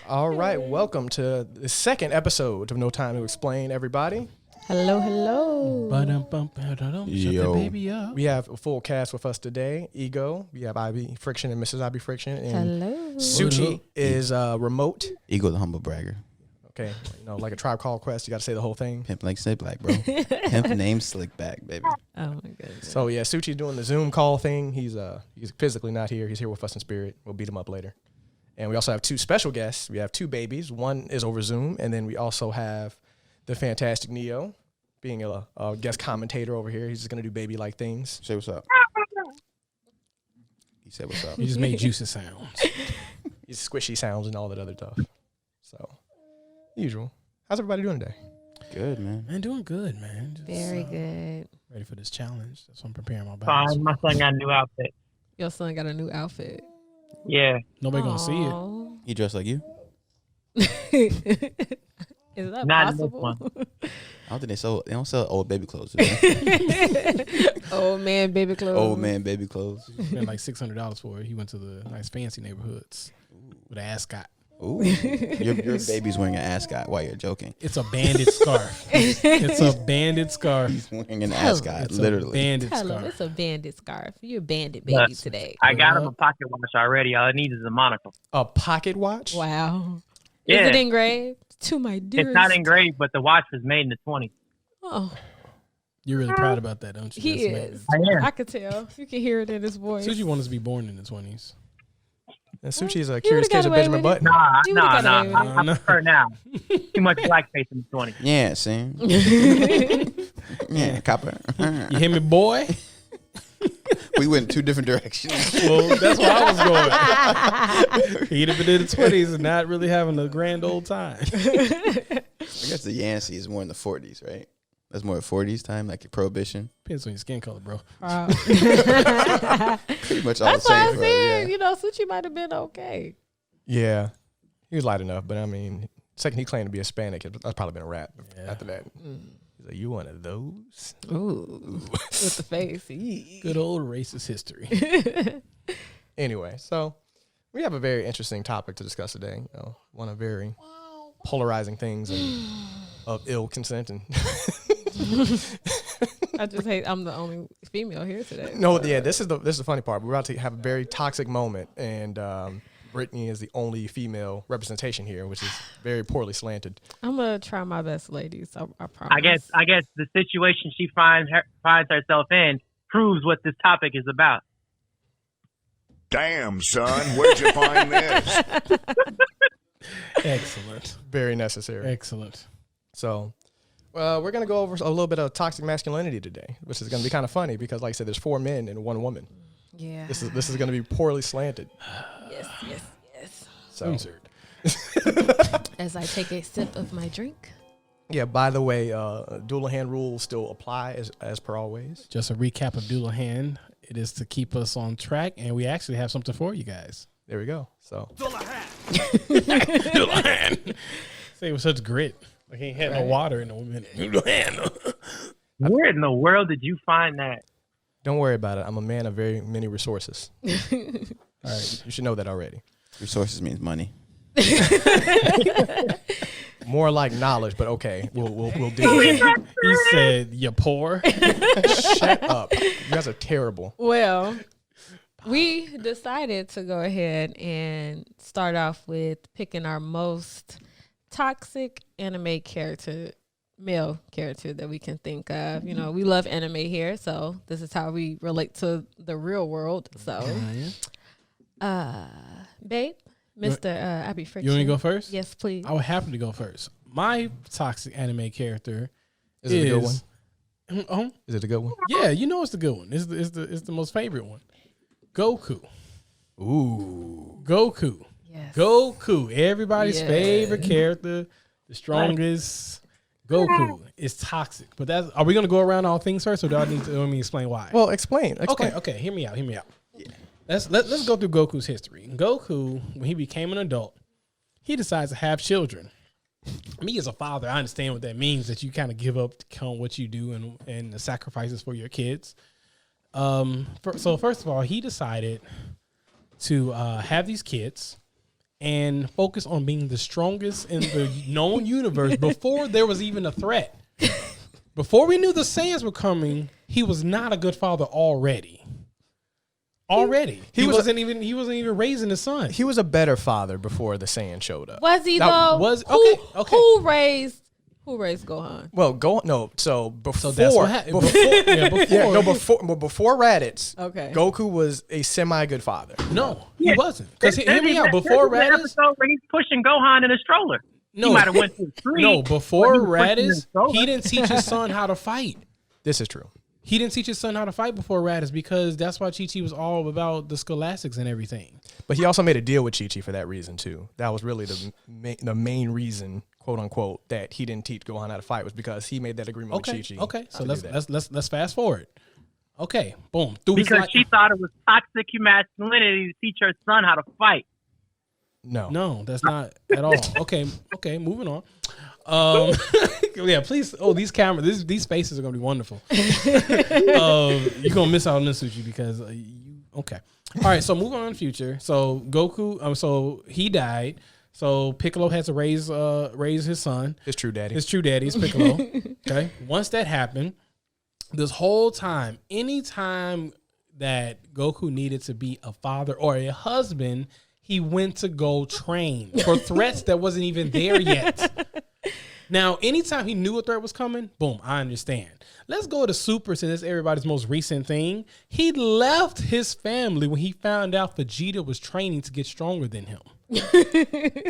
All right, welcome to the second episode of No Time to Explain, everybody. Hello, hello. Shut the baby up. We have a full cast with us today. Ego, we have Ivy Friction and Mrs. Ivy Friction. And Hello. Suchi is remote. Ego the humble bragger. Okay, like a Tribe Called Quest, you got to say the whole thing. Pimp like Slick Black, bro. Pimp name Slick Back, baby. Oh my goodness. So yeah, Suchi's doing the Zoom call thing. He's physically not here. He's here with us in spirit. We'll beat him up later. And we also have two special guests. We have two babies. One is over Zoom, and then we also have the fantastic Neo, being a guest commentator over here. He's just gonna do baby-like things. Say what's up. He said what's up. You just made juicy sounds. He's squishy sounds and all that other stuff. So, usual. How's everybody doing today? Good, man. Man, doing good, man. Just, Very good. Ready for this challenge. That's why I'm preparing my body. Fine. My son got a new outfit. Your son got a new outfit. Yeah. Nobody gonna see it. Aw. He dressed like you? Is that Not in this possible? one. I don't think they don't sell old baby clothes. Do they? Old man baby clothes. Old man baby clothes. Spent like $600 for it. He went to the nice fancy neighborhoods with an ascot. Ooh. Your baby's wearing an ascot while you're joking. It's a banded scarf. It's a banded scarf. He's wearing an Hell, ascot, It's literally. a banded Tell him scarf. it's a bandit scarf. You're a bandit baby Yes. today. I got him a pocket watch already. All I need is a monocle. A pocket watch? Wow. Yeah. Is it engraved? To my dearest. It's not engraved, but the watch was made in the 20s. Oh, You're really proud about that, don't you? he That's is. amazing. I am. I could tell. You can hear it in his voice. Suji wanted us to be born in the 20s. And Suchi's a You curious would've got case of away Benjamin with it. Button. Nah, You would've got away with I it. prefer now. Too much blackface in the 20s. Yeah, see? Yeah, copper. You hear me, boy? We went in two different directions. Well, that's where I was going. He'd have been in the 20s and not really having a grand old time. I guess the Yancey is more in the 40s, right? That's more 40s time, like Prohibition. Depends on your skin color, bro. Pretty much all That's the why same I'm for saying, us, Suchi might have been okay. Yeah, he was light enough, but I mean, second he claimed to be Hispanic, that's probably been a wrap. Yeah. After that, he's like, "You one of those?" Ooh. With the face. Eee. Good old racist history. Anyway, so we have a very interesting topic to discuss today. One of very polarizing things and of ill consent and I just hate I'm the only female here today. no, yeah, this is the funny part. We're about to have a very toxic moment, and Brittany is the only female representation here, which is very poorly slanted. I'm gonna try my best, ladies. I promise. I guess the situation she finds herself in proves what this topic is about. Damn, son, where'd you find this? Excellent. Very necessary. Excellent. So, we're gonna go over a little bit of toxic masculinity today, which is gonna be kind of funny because, like I said, there's 4 men and 1 woman. Yeah. This is gonna be poorly slanted. Yes. So, Insert. As I take a sip of my drink. yeah. By the way, Doulahan rules still apply as per always. Just a recap of Doulahan. It is to keep us on track, and we actually have something for you guys. There we go. So, Doulahan. Say it with such grit. Like he ain't had no water in a minute. Doulahan. Where in the world did you find that? don't worry about it. I'm a man of very many resources. All right. You should know that already. Resources means money. More like knowledge, but okay, we'll deal with it. He said, "You're poor." Shut up. You guys are terrible. Well, we decided to go ahead and start off with picking our most toxic anime character, male character that we can think of. You know, we love anime here, so this is how we relate to the real world. So, babe, Mr. Abby Friction. You want me to go first? Yes, please. I would happy to go first. My toxic anime character Is it a good one? Oh, Is it a good one? yeah, you know it's the good one. It's the most favorite one. Goku. Ooh. Goku. Yes. Goku. Everybody's Yeah. favorite character, the strongest. Goku is toxic. But are we gonna go around all things first, or do I need to let me explain why? Well, explain. Okay. Hear me out. Yeah. Let's go through Goku's history. Goku, when he became an adult, he decides to have children. Me as a father, I understand what that means, that you kind of give up on what you do and the sacrifices for your kids. So first of all, he decided to have these kids, and focus on being the strongest in the known universe before there was even a threat. Before we knew the Saiyans were coming, he was not a good father already. He wasn't even raising his son. He was a better father before the Saiyan showed up. Was he That though? okay. Who raised Gohan? Well, so before, So that's what happened. Before Raditz, Okay. Goku was a semi-good father. No, he wasn't. Because hear me out. There's Before an Raditz, episode where he's pushing Gohan in a stroller. no, He might have went to the street. no. Before when he was pushing Raditz, his stroller. he didn't teach his son how to fight. This is true. He didn't teach his son how to fight before Raditz because that's why Chi-Chi was all about the scholastics and everything. But he also made a deal with Chi-Chi for that reason too. That was really the main reason, quote unquote, that he didn't teach Gohan how to fight was because he made that agreement with Chi-Chi. Okay. So to do that. let's fast forward. Okay, boom. Because she thought it was toxic masculinity to teach her son how to fight. No, that's not at all. Okay, moving on. Yeah, please. Oh, these cameras, these faces are gonna be wonderful. You're gonna miss out on this, Sushi, because okay. All right, so moving on to the future. So Goku, so he died. So Piccolo has to raise his son. his true daddy. His true daddy is Piccolo. Okay. Once that happened, this whole time, anytime that Goku needed to be a father or a husband, he went to go train for threats that wasn't even there yet. Now, anytime he knew a threat was coming, boom, I understand. Let's go to Super, since it's everybody's most recent thing. He left his family when he found out Vegeta was training to get stronger than him.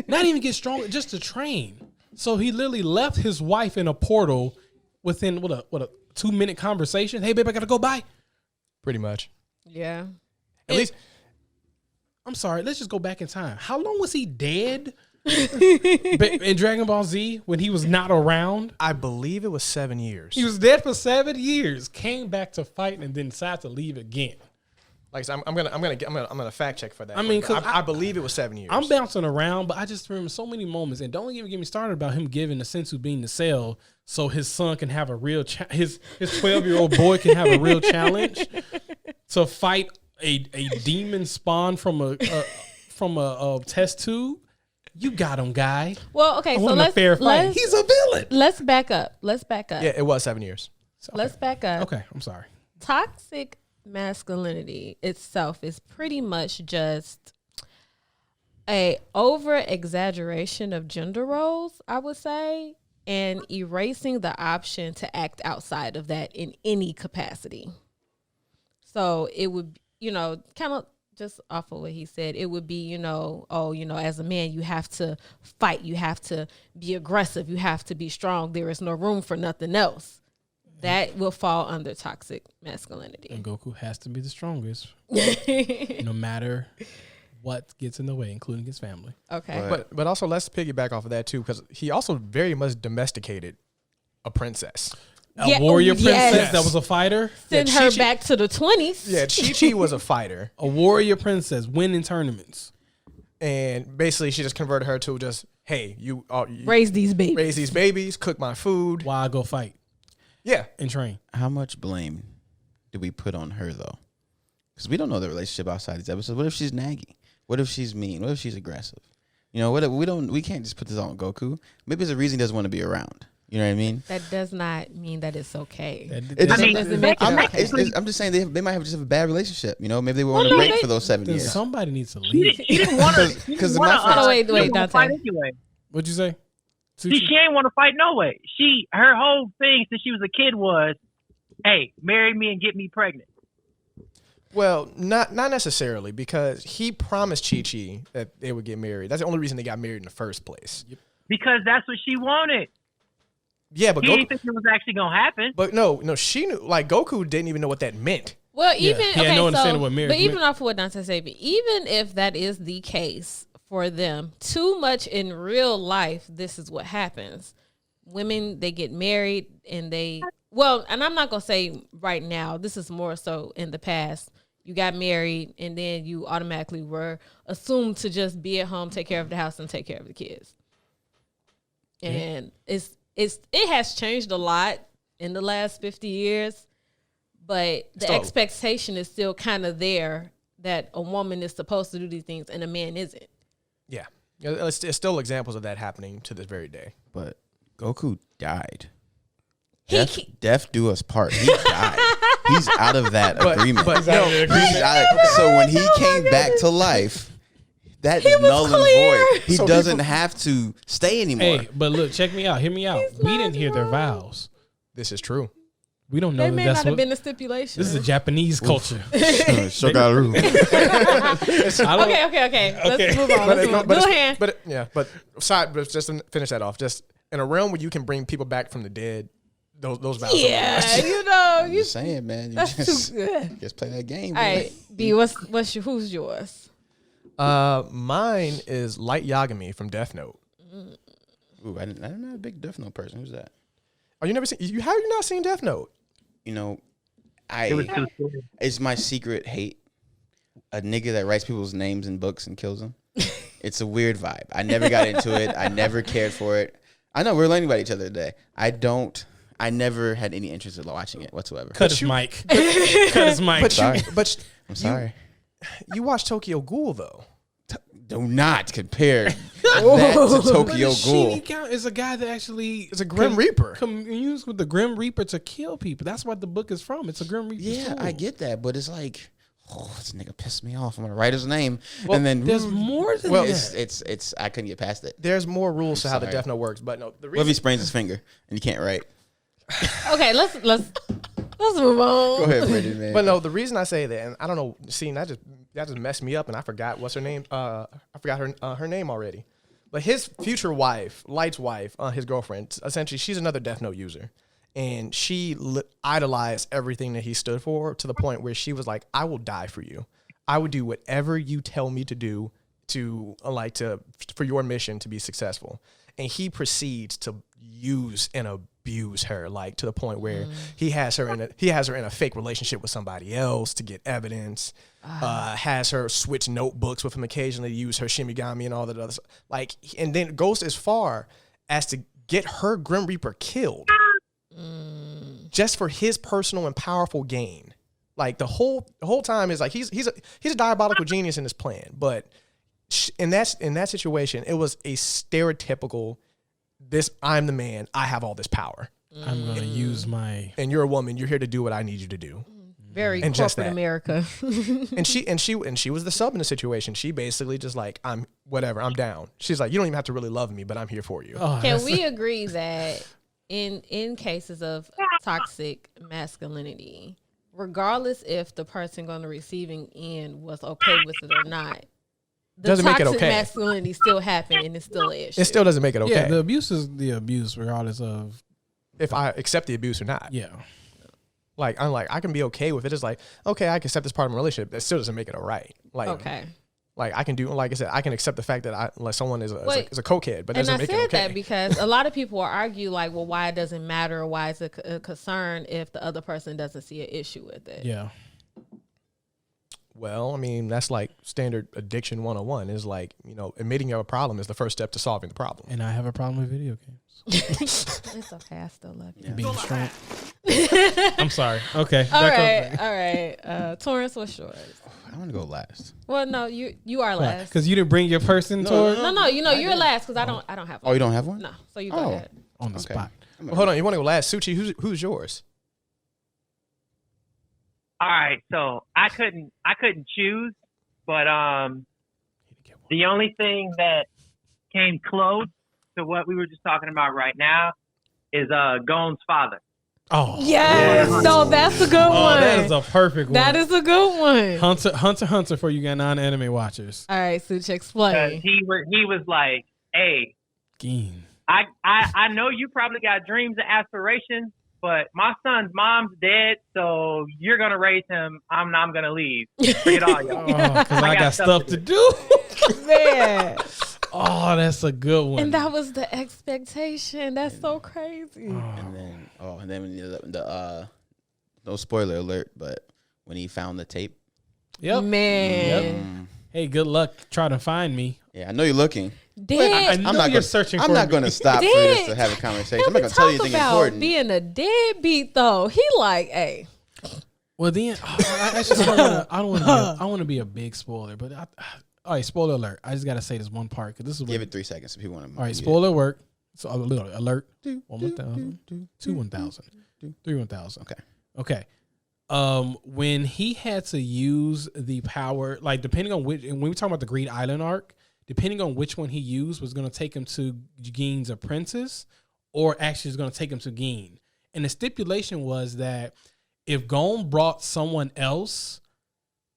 Not even get stronger, just to train. So he literally left his wife in a portal within what a 2-minute conversation. Hey, babe, I gotta go. Bye. Pretty much. Yeah. At least I'm sorry. Let's just go back in time. How long was he dead in Dragon Ball Z when he was not around? I believe it was 7 years. He was dead for 7 years. Came back to fight and then decided to leave again. Like I'm gonna fact check for that. I mean, 'cause I believe it was 7 years. I'm bouncing around, but I just remember so many moments. And don't even get me started about him giving the Sensu bean to Cell so his son can have a real his 12-year-old boy can have a real challenge to fight a demon spawn from a test tube. You got him, guy. Well, okay, I so want him a fair fight. He's a villain. Let's back up. Yeah, it was 7 years. Let's back up. Okay, I'm sorry. Toxic masculinity itself is pretty much just a over exaggeration of gender roles, I would say, and erasing the option to act outside of that in any capacity. So it would, kind of just off of what he said, it would be, as a man, you have to fight, you have to be aggressive, you have to be strong. There is no room for nothing else. That will fall under toxic masculinity. And Goku has to be the strongest, no matter what gets in the way, including his family. Okay. But also let's piggyback off of that too, because he also very much domesticated a princess. A warrior princess that was a fighter. Send her back to the 20s. Yeah, Chi-Chi was a fighter. A warrior princess winning tournaments. And basically she just converted her to just, hey, you raise these babies, cook my food. While I go fight. Yeah. And train. How much blame do we put on her, though? Because we don't know the relationship outside these episodes. What if she's naggy? What if she's mean? What if she's aggressive? We can't just put this on Goku. Maybe there's a reason he doesn't want to be around. You know what I mean? That does not mean that it's okay. I'm just saying they might have a bad relationship. Maybe they were on a break for those 7 years. Somebody needs to leave. He didn't want to. Because wait, fight anyway. What'd you say? She ain't want to fight no way. Her whole thing since she was a kid was, hey, marry me and get me pregnant. Well, not necessarily, because he promised Chi-Chi that they would get married. That's the only reason they got married in the first place. Yep. Because that's what she wanted. Yeah, but he didn't think it was actually gonna happen. But no, she knew. Like Goku didn't even know what that meant. Well, even even off of what Dante said, even if that is the case for them, too much in real life, this is what happens. Women, they get married and and I'm not gonna say right now. This is more so in the past. You got married and then you automatically were assumed to just be at home, take care of the house, and take care of the kids. And it has changed a lot in the last 50 years, but the expectation is still kind of there that a woman is supposed to do these things and a man isn't. Yeah. It's still examples of that happening to this very day. But Goku died. He- Death do us part. He died. He's out of that agreement. But no, He's out. So when he came back to life, that is null and void. He So doesn't people- have to stay anymore. Hey, but look, check me out. Hear me out. We didn't hear their vows. this is true. We don't know They that may that's not have what. been a stipulation. This is a Japanese culture. Shogaru. I don't- Okay. Okay. Let's move on. Let's move on. Blue hand. But just to finish that off, just in a realm where you can bring people back from the dead, those vows. Yeah, you know, I'm just saying, man. You that's just, too good. just play that game. All right, B, who's yours? Mine is Light Yagami from Death Note. Ooh, I'm not a big Death Note person. Who's that? Oh, you never seen? You have you not seen Death Note? You know, It was too soon. it's my secret hate. A nigga that writes people's names in books and kills them. It's a weird vibe. I never got into it. I never cared for it. I know we're learning about each other today. I never had any interest in watching it whatsoever. Cut his mic. Cut his mic. Sorry. I'm you, sorry. you watch Tokyo Ghoul though. Do not compare that to Tokyo Ghoul. Count is a guy that actually It's a Grim Reaper. communes with the Grim Reaper to kill people. That's what the book is from. It's a Grim Reaper. Yeah, story. I get that, but it's like, oh, this nigga pissed me off. I'm gonna write his name, and then There's more than Well, that. it's I couldn't get past it. There's more rules to how the sorry. Death Note works, but no, the What if he reason. sprains his finger and you can't write? Okay, let's move on. Go ahead, Brendan, man. But no, the reason I say that, and I don't know, see, that just messed me up, and I forgot what's her name. I forgot her name already. But his future wife, Light's wife, his girlfriend, essentially, she's another Death Note user, and she idolized everything that he stood for to the point where she was like, "I will die for you. I would do whatever you tell me to do for your mission to be successful." And he proceeds to use and abuse her, like to the point where he has her in a fake relationship with somebody else to get evidence. Has her switch notebooks with him occasionally, use her Shimigami and all that other stuff. Like, and then goes as far as to get her Grim Reaper killed just for his personal and powerful gain. Like the whole time is like he's a diabolical genius in his plan, but in that situation, it was a stereotypical. I'm the man. I have all this power, I'm gonna use my. and you're a woman. You're here to do what I need you to do. Very And just corporate that. America. And she was the sub in the situation. She basically just like, I'm whatever. I'm down. She's like, you don't even have to really love me, but I'm here for you. Oh, Can that's- we agree that in cases of toxic masculinity, regardless if the person on the receiving end was okay with it or not, the Doesn't make it toxic okay. masculinity still happened and it's still an issue. It still doesn't make it okay Yeah, the abuse is the abuse, regardless of. if I accept the abuse or not. Yeah. Like, I'm like, I can be okay with it. It's like, okay, I can accept this part of my relationship. That still doesn't make it all right. Like, Okay. like I can do, like I said, I can accept the fact that like someone is a Wait. cokehead, but it And doesn't I make said it okay. that because a lot of people will argue like, well, why it doesn't matter or why it's a concern if the other person doesn't see an issue with it. Yeah. Well, I mean, that's like standard addiction 101 is like, admitting you have a problem is the first step to solving the problem. And I have a problem with video games. It's okay. I still love you. Being strong. I'm sorry. Okay. All back right. Torrance, what's yours? I want to go last. Well, no, you are last. Because you didn't bring your person toward No, you're last because I don't have one. Oh, you don't have one? No, so you go Oh. ahead. on the Okay. spot. Well, hold on, you want to go last? Suchi, who's yours? All right, so I couldn't choose, but the only thing that came close to what we were just talking about right now is Gon's father. Oh. Yes. No, that's a good Oh, one. that is a perfect one. That is a good one. Hunter for you non-anime watchers. All right, Suchi, 'Cause explain. he was like, "Hey, Geen. I know you probably got dreams and aspirations, but my son's mom's dead, so you're gonna raise him. I'm gonna leave. Forget all y'all." Oh, because I got stuff to do. Man. Oh, that's a good one. And that was the expectation. That's so crazy. And then when the no spoiler alert, but when he found the tape. Yep. Man. Hey, good luck trying to find me. Yeah, I know you're looking. Dead. I know you're searching for I'm not me. going to stop for this to have a conversation. I'm not going to tell you anything about important. being a deadbeat though. He like, hey. Well, then I want to be a big spoiler, but All right, spoiler alert. I just gotta say this one part because this is Give it 3 seconds if you want to. All right, spoiler alert. So alert. 1,000, 2 1,000, 3 1,000. Okay. When he had to use the power, like depending on which, and when we talk about the Greed Island arc, depending on which one he used was going to take him to Gein's apprentice, or actually is going to take him to Gein. And the stipulation was that if Gon brought someone else,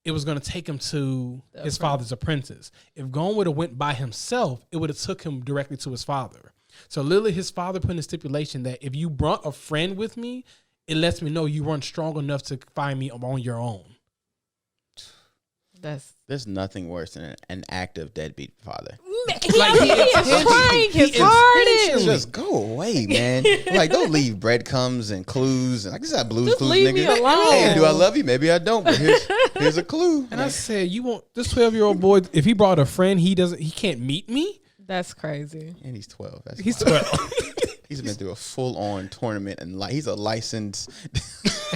it was going to take him to his father's apprentice. If Gon would have went by himself, it would have took him directly to his father. So literally his father put in a stipulation that if you brought a friend with me, it lets me know you weren't strong enough to find me on your own. There's nothing worse than an active deadbeat father. He is trying his hardest. Just go away, man. Like, don't leave breadcrumbs and clues. And I just got Blue's Just Clues, leave nigga. me alone. Hey, do I love you? Maybe I don't. But here's a clue. And I said, you want this 12-year-old boy? If he brought a friend, he can't meet me. That's crazy. And he's 12. He's 12. He's been through a full-on tournament, and he's a licensed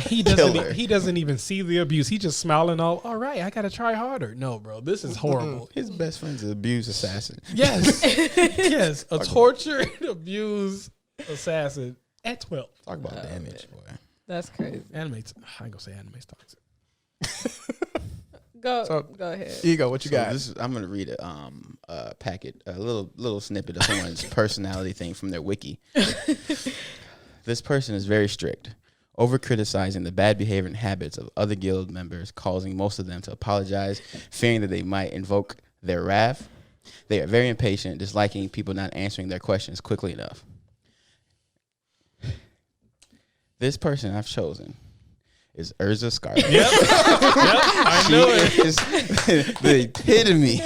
He doesn't even see the abuse. He just smiling all right, I got to try harder. No, bro, this is horrible. His best friend's an abused assassin. Yes. Yes. A tortured, abused assassin at 12. Talk about damage, boy. That's crazy. I ain't going to say anime's toxic. Go ahead. Ego, what you got? I'm gonna read a packet, a little snippet of someone's personality thing from their wiki. This person is very strict, over criticizing the bad behavior and habits of other guild members, causing most of them to apologize, fearing that they might invoke their wrath. They are very impatient, disliking people not answering their questions quickly enough. This person I've chosen is Urza Scarlet. Yep, I She know it. is the epitome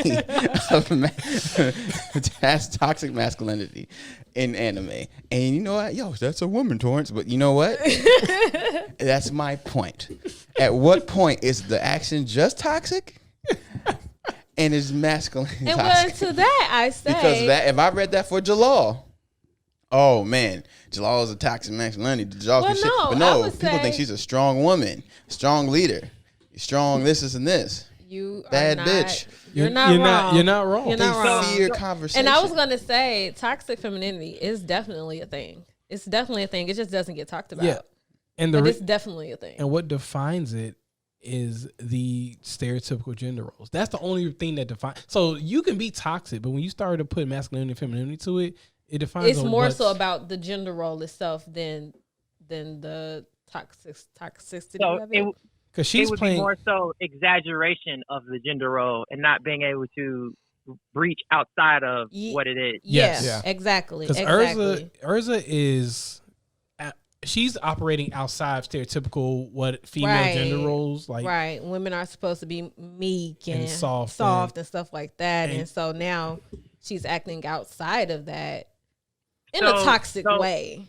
of toxic masculinity in anime. And you know what? Yo, that's a woman, Torrance. But you know what? That's my point. At what point is the action just toxic? And is masculine And toxic? well, to that I say, Because if I read that for Jalal, oh man, Jalal is a toxic masculinity. Jalal can shit. But no, people think she's a strong woman, strong leader, strong this and this. You bad are not, bitch. You're not wrong. You're not wrong. You're not wrong. Fear conversation. And I was gonna say, toxic femininity is definitely a thing. It's definitely a thing. It just doesn't get talked about. Yeah, and but it's definitely a thing. And what defines it is the stereotypical gender roles. That's the only thing that defines. So you can be toxic, but when you start to put masculinity and femininity to it, it defines. It's more so about the gender role itself than the toxicity of it. Because she's would playing be more so exaggeration of the gender role and not being able to breach outside of what it is. Yes. Yeah, exactly. Because Exactly. Urza is, she's operating outside of stereotypical what female Right. gender roles like. Right. Women are supposed to be meek and soft and stuff like that. And so now she's acting outside of that in a toxic way.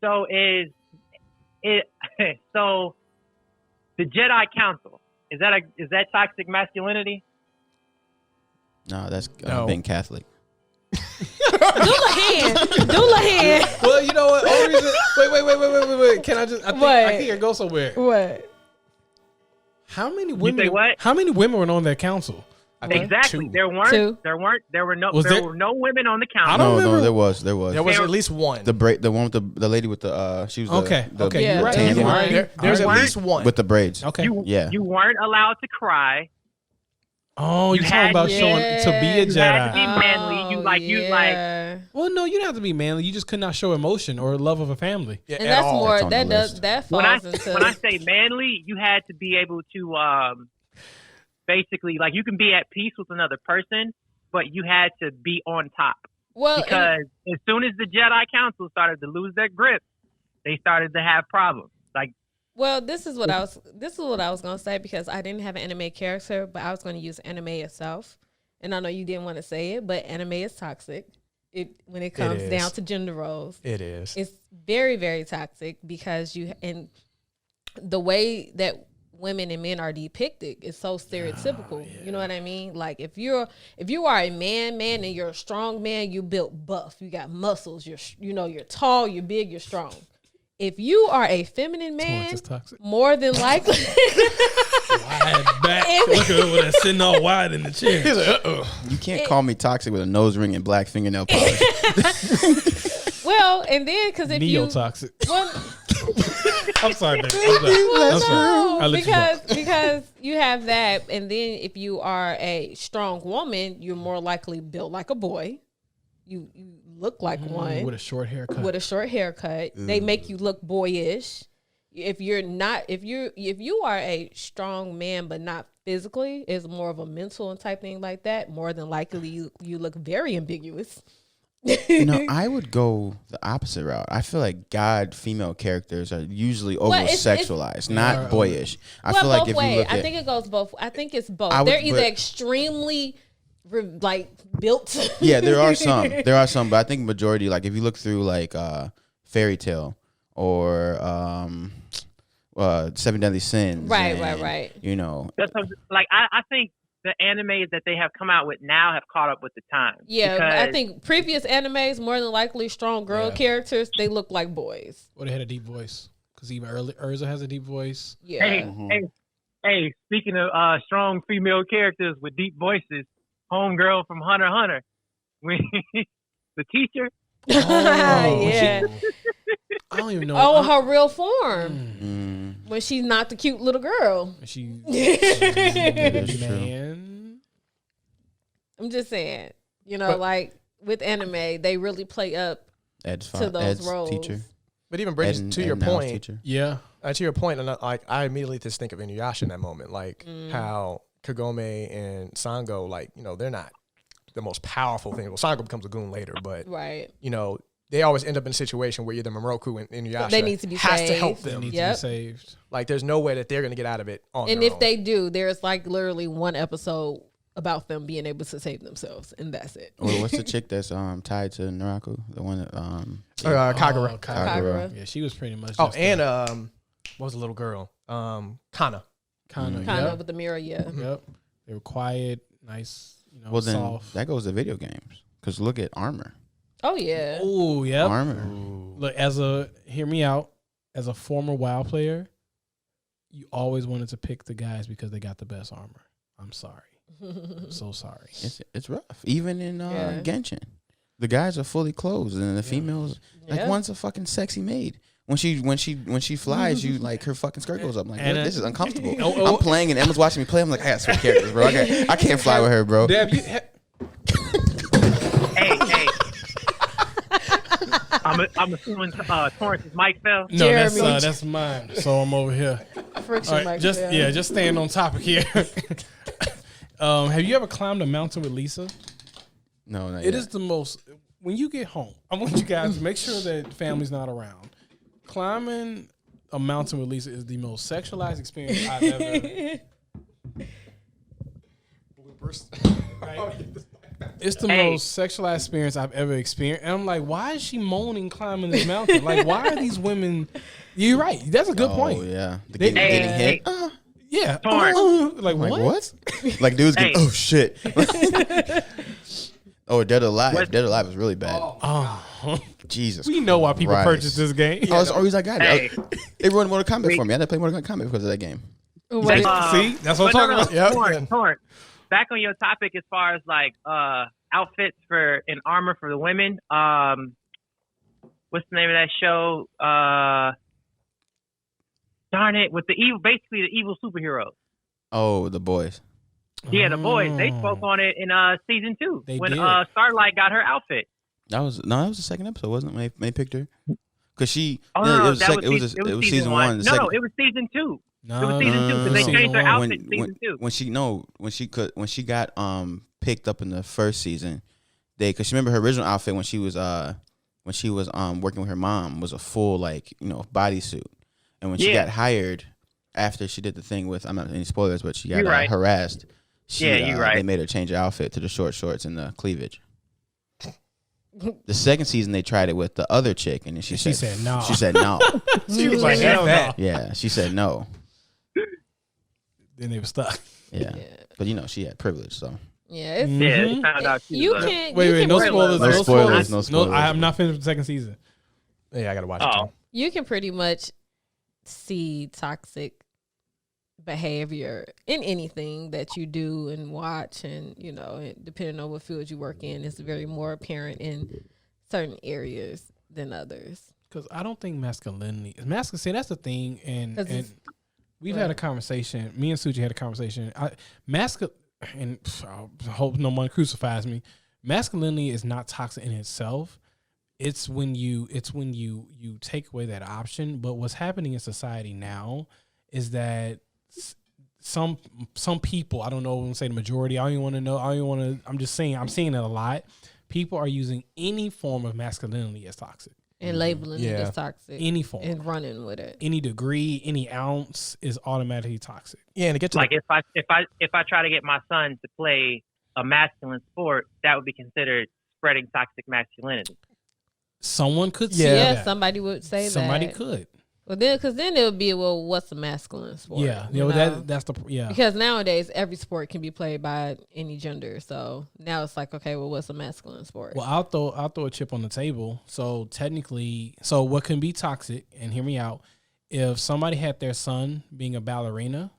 So is it so the Jedi Council, is that toxic masculinity? No, that's No. being Catholic. Doulahan. Well, you know what? Wait. Can I just? I think I can't go somewhere. What? How many women? say what? How many women were on that council? Exactly. Two. There were no women on the council. I don't No, remember. there was. There was at least one. The one with the lady with the she was Okay. the Yeah. You're right. tan You're one right. There's at Alright. least one. with the braids. Okay. You weren't allowed to cry. Oh, you're You talking had- about showing to be a You had to be Jedi. manly. You like. Well, no, you don't have to be manly. You just could not show emotion or love of a family. Yeah, And at that's all. more That's on the that list. When I falls into when I say manly, you had to be able to basically like you can be at peace with another person, but you had to be on top. well Because as soon as the Jedi Council started to lose their grip, they started to have problems. Like this is what I was gonna say because I didn't have an anime character, but I was gonna use anime itself. And I know you didn't want to say it, but anime is toxic. When it comes is. down to gender roles. It is. It's very, very toxic because and the way that women and men are depicted is so stereotypical. You know what I mean? Like if you are a man and you're a strong man, you built buff, you got muscles, you're tall, you're big, you're strong. If you are a feminine man, Torrance is toxic. more than likely Wide back. Look at her with that sitting all wide in the chair. He's like, uh-oh. You can't call me toxic with a nose ring and black fingernail polish. Well, and then because if you Neo-toxic. well, I'm sorry, baby. I'm sorry. I'll let you go. because you have that, and then if you are a strong woman, you're more likely built like a boy. You look like one With a short haircut. with a short haircut. They make you look boyish. If you are a strong man but not physically, it's more of a mental and type thing like that. More than likely, you look very ambiguous. I would go the opposite route. I feel like female characters are usually over sexualized, not boyish. I feel like if you look at, I think it goes both. I think it's both. They're either extremely built. Yeah, there are some, but I think majority, like if you look through like Fairy Tale or Seven Deadly Sins, Right. That's like I think the animes that they have come out with now have caught up with the times. Yeah, because I think previous animes, more than likely, strong girl characters, they look like boys. Or they had a deep voice. Because even Urza has a deep voice. Yeah. Hey, speaking of strong female characters with deep voices, homegirl from Hunter x Hunter, the teacher. Yeah. I don't even know. Oh, her real form. When she's not the cute little girl. Man. I'm just saying, like with anime, they really play up to those roles. Teacher. But even Bridget, to your point, teacher. Yeah. To your point, and like I immediately just think of Inuyasha in that moment, like how Kagome and Sango, like they're not the most powerful thing. Well, Sango becomes a goon later, but right, they always end up in a situation where either Moroku and Inuyasha they need to be has saved. to help They them. need to be saved. Like there's no way that they're gonna get out of it on and their if own. they do, there's like literally one episode about them being able to save themselves, and that's it. Well, what's the chick that's tied to Naraku? The one that Kagura. Kagura. Yeah, she was pretty much. Oh, just and what was the little girl? Kana. kind Kind of. of with the mirror, yeah. Yep. They were quiet, nice. Well, then soft. that goes to video games. Because look at Armor. Oh yeah. Oh, yeah. Armor. Look, hear me out. As a former WoW player, you always wanted to pick the guys because they got the best armor. I'm sorry. I'm so sorry. It's rough. Even in Genshin, the guys are fully clothed, and the females, like one's a fucking sexy maid. When she flies, you like her fucking skirt goes up. I'm like, what? This is uncomfortable. I'm playing and Emma's watching me play. I'm like, I got switch characters, bro. I can't fly with her, bro. Deb, Hey. I'm assuming Torrance's mic fell. No, Jeremy. that's mine. So I'm over here. Friction All right, like just that. just staying on topic here. Have you ever climbed a mountain with Lisa? No, not It yet. is the most. When you get home, I want you guys to make sure that family's not around. Climbing a mountain with Lisa is the most sexualized experience I've ever. Right? It's the most sexualized experience I've ever experienced. And I'm like, why is she moaning climbing this mountain? Like, why are these women? You're right. That's a good point. Oh yeah, They- getting hit. Yeah. Torrance. Like, Like what? what? Like dudes get oh shit. Oh, Dead or Alive. Dead or Alive is really bad. Oh, Jesus. we know why people Christ. purchase this game. Oh, it's always I got it. Hey. They ruined Mortal Kombat for me. I had to play Mortal Kombat because of that game. Wait, See, that's what I'm talking about. Yep. Torrance. Back on your topic as far as like outfits for and armor for the women. What's the name of that show? Darn it, with the basically the evil superheroes. Oh, The Boys. Yeah, the boys. They spoke on it in season 2 They when did. Starlight got her outfit. That was the second episode, wasn't it? When they picked her because she. Oh, no, no, it was that it was season one. The No, second, it was season 2. No, It was season 2 because they no. changed her outfit when, in season 2. when she got picked up in the first season, because she remember her original outfit when she was working with her mom was a full bodysuit, and when she got hired after she did the thing with, I'm not any spoilers, but she got harassed. They made her change her outfit to the short shorts and the cleavage. The second season they tried it with the other chick, and then she said no. She said no. She was like, hell no. Yeah, she said no. Then they were stuck. Yeah. But she had privilege, so. yeah, it's, Yeah, they found out she you was can't. Wait, you wait, can no pretty- spoilers. No spoilers, no spoilers. No, I'm not finished with the second season. Yeah, I gotta watch it Oh, too. You can pretty much see toxic behavior in anything that you do and watch, and depending on what field you work in, it's very more apparent in certain areas than others. Because I don't think masculinity is masculine. See, that's the thing, and we've had a conversation. Me and Suji had a conversation. And I hope no one crucifies me. Masculinity is not toxic in itself. It's when you take away that option. But what's happening in society now is that some people, I don't know, I won't say the majority. I don't even want to know. I'm just saying, I'm seeing it a lot. People are using any form of masculinity as toxic. And labeling it as toxic. Any form. And running with it. Any degree, any ounce is automatically toxic. Yeah, and to get to like if I try to get my son to play a masculine sport, that would be considered spreading toxic masculinity. Someone could say yeah, that. Somebody would say somebody that. Could. Well, because then it would be, what's a masculine sport? Yeah, that's the Because nowadays every sport can be played by any gender. So now it's like, okay, well, what's a masculine sport? Well, I'll throw a chip on the table. So technically, what can be toxic? And hear me out. If somebody had their son being a ballerina,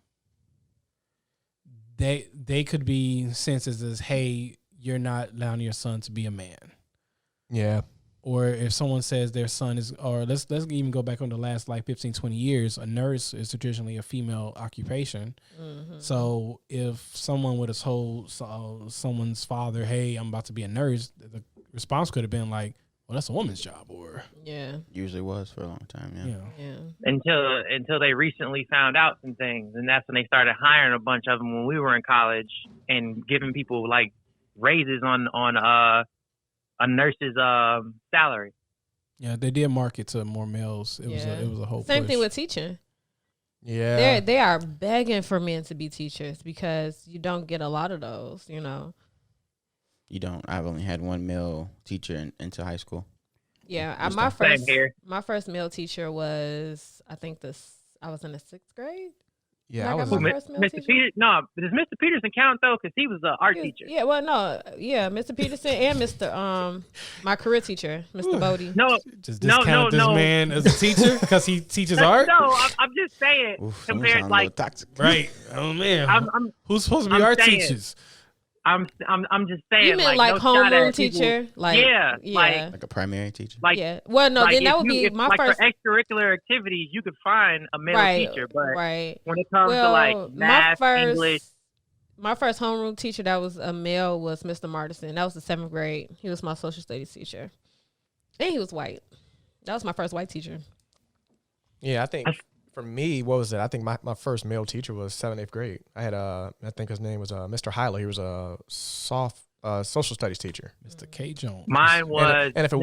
they could be senses as, hey, you're not allowing your son to be a man. Yeah. Or if someone says their son is, or let's even go back on the last 15, 20 years, a nurse is traditionally a female occupation. Mm-hmm. So if someone would have told someone's father, hey, I'm about to be a nurse, the response could have been like, well, that's a woman's job. Or usually was for a long time. Yeah. Until they recently found out some things, and that's when they started hiring a bunch of them when we were in college and giving people like raises on a nurse's salary. Yeah, they did market to more males. It was a whole same push. thing with teaching. Yeah, they are begging for men to be teachers because you don't get a lot of those. You don't. I've only had one male teacher until high school. Yeah, my first male teacher was, I think I was in the 6th grade. Yeah, I was. Mr. Peterson. No, does Mr. Peterson count though? Because he was an art teacher. Yeah, well, no, yeah, Mr. Peterson and Mr. My career teacher, Mr. Bodie. No, just discount this man as a teacher because he teaches art. No, I'm just saying. Compared, like, toxic. Right? Oh man, who's supposed to be I'm art saying, teachers? I'm just saying. You meant like homeroom teacher, like a primary teacher. Like, well, no, like then that would be my first. For extracurricular activities, you could find a male teacher, but when it comes to like math, English. My first homeroom teacher that was a male was Mr. Martinson. That was the 7th grade. He was my social studies teacher, and he was white. That was my first white teacher. Yeah, I think. For me, what was it? I think my first male teacher was 7th, 8th grade. I had I think his name was Mr. Hyla. He was a social studies teacher. Mr. K. Jones. Mine was, and if it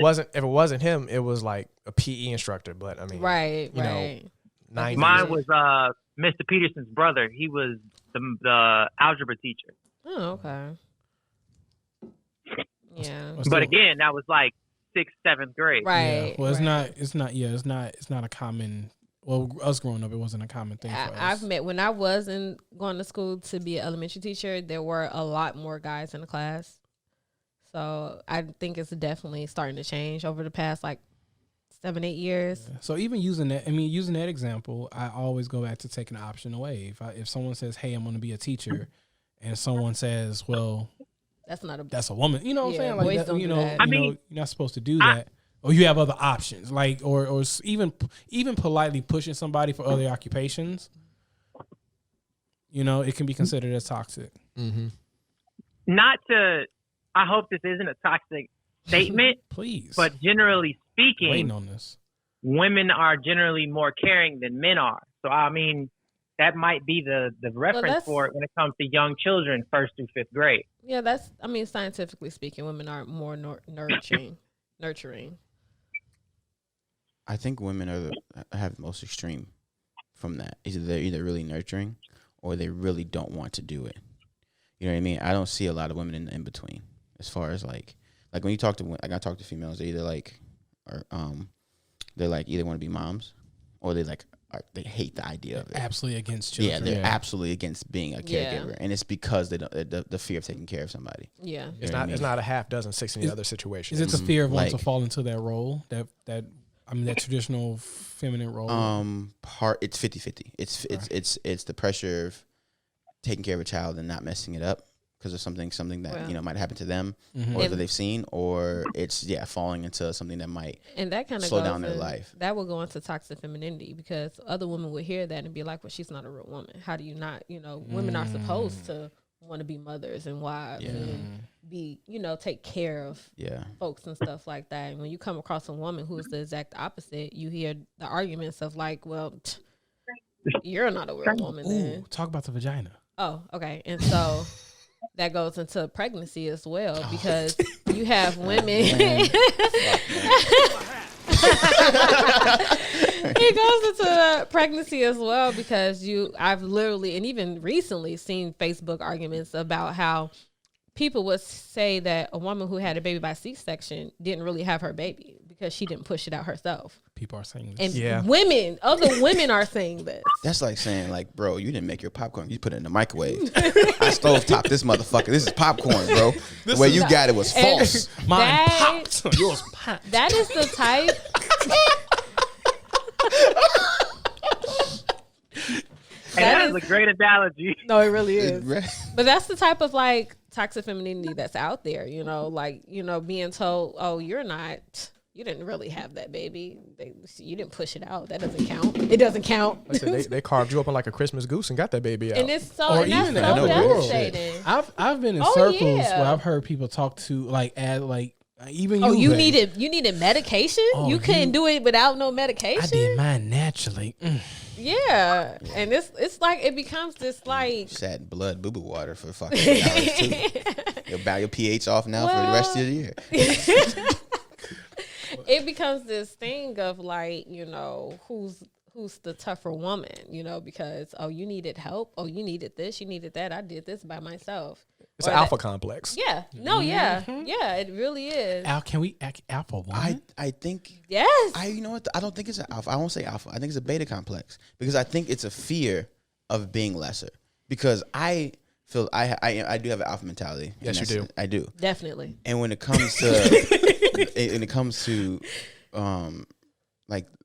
wasn't him, it was like a PE instructor. But I mean, right. Mine was Mr. Peterson's brother. He was the algebra teacher. Oh, okay. Yeah, but again, that was like 6th, 7th grade. Right. Yeah. Well, it's not a common. Well, us growing up, it wasn't a common thing for us. I've met, when I wasn't going to school to be an elementary teacher, there were a lot more guys in the class. So I think it's definitely starting to change over the past 7-8 years. Yeah. So even using that example, I always go back to taking the option away. If someone says, "Hey, I'm going to be a teacher," and someone says, "Well, that's a woman," you know what I'm saying? Boys don't do that. You're not supposed to do that. Or you have other options, like or even politely pushing somebody for other occupations. It can be considered as toxic. Mm-hmm. I hope this isn't a toxic statement, please. But generally speaking, waiting on this, women are generally more caring than men are. So I mean, that might be the reference for it when it comes to young children, 1st through 5th grade. Yeah, scientifically speaking, women are more nurturing. I think women have the most extreme from that. They're either really nurturing or they really don't want to do it. You know what I mean? I don't see a lot of women in between. As far as like when you talk to I talk to females, they either either want to be moms or they hate the idea of it. Absolutely against children. Yeah, they're absolutely against being a caregiver, and it's because they don't the fear of taking care of somebody. Yeah, it's not a half dozen 6 in the other situations. Is it the fear of wanting to fall into that role that I mean, that traditional feminine role. It's 50-50. It's the pressure of taking care of a child and not messing it up because of something that might happen to them or that they've seen, or it's falling into something that might slow down their life. That will go into toxic femininity because other women would hear that and be like, well, she's not a real woman. How do you not, women are supposed to want to be mothers and wives and be, take care of folks and stuff like that. And when you come across a woman who is the exact opposite, you hear the arguments of like, well, you're not a real woman. Ooh, talk about the vagina. Oh, okay. And so that goes into pregnancy as well because you have women. It goes into pregnancy as well because I've literally and even recently seen Facebook arguments about how people would say that a woman who had a baby by C-section didn't really have her baby because she didn't push it out herself. People are saying this. And other women are saying this. That's like saying, like, bro, you didn't make your popcorn. You put it in the microwave. I stovetop this motherfucker. This is popcorn, bro. The way you got it was false. Mine popped. Yours popped. That is the type. That is a great analogy. No, it really is. But that's the type of like toxic femininity that's out there, being told, oh, you didn't really have that baby. You didn't push it out. That doesn't count. It doesn't count. Like I said, they carved you up like a Christmas goose and got that baby out. And it's so, devastating. I've been in circles where I've heard people talk to even you. You needed medication. You couldn't do it without no medication. I did mine naturally. Yeah, and it's like it becomes this like sad blood boo boo water for fucking hours too. You'll bow your pH off now for the rest of the year. It becomes this thing of like who's the tougher woman, because you needed help, you needed this, you needed that. I did this by myself. It's an alpha complex. Yeah. No. Yeah. Yeah. It really is. Can we alpha woman? I think. Yes. You know what? I don't think it's an alpha. I won't say alpha. I think it's a beta complex because I think it's a fear of being lesser. Because I feel I do have an alpha mentality. Yes, you do. I do. Definitely. And when it comes to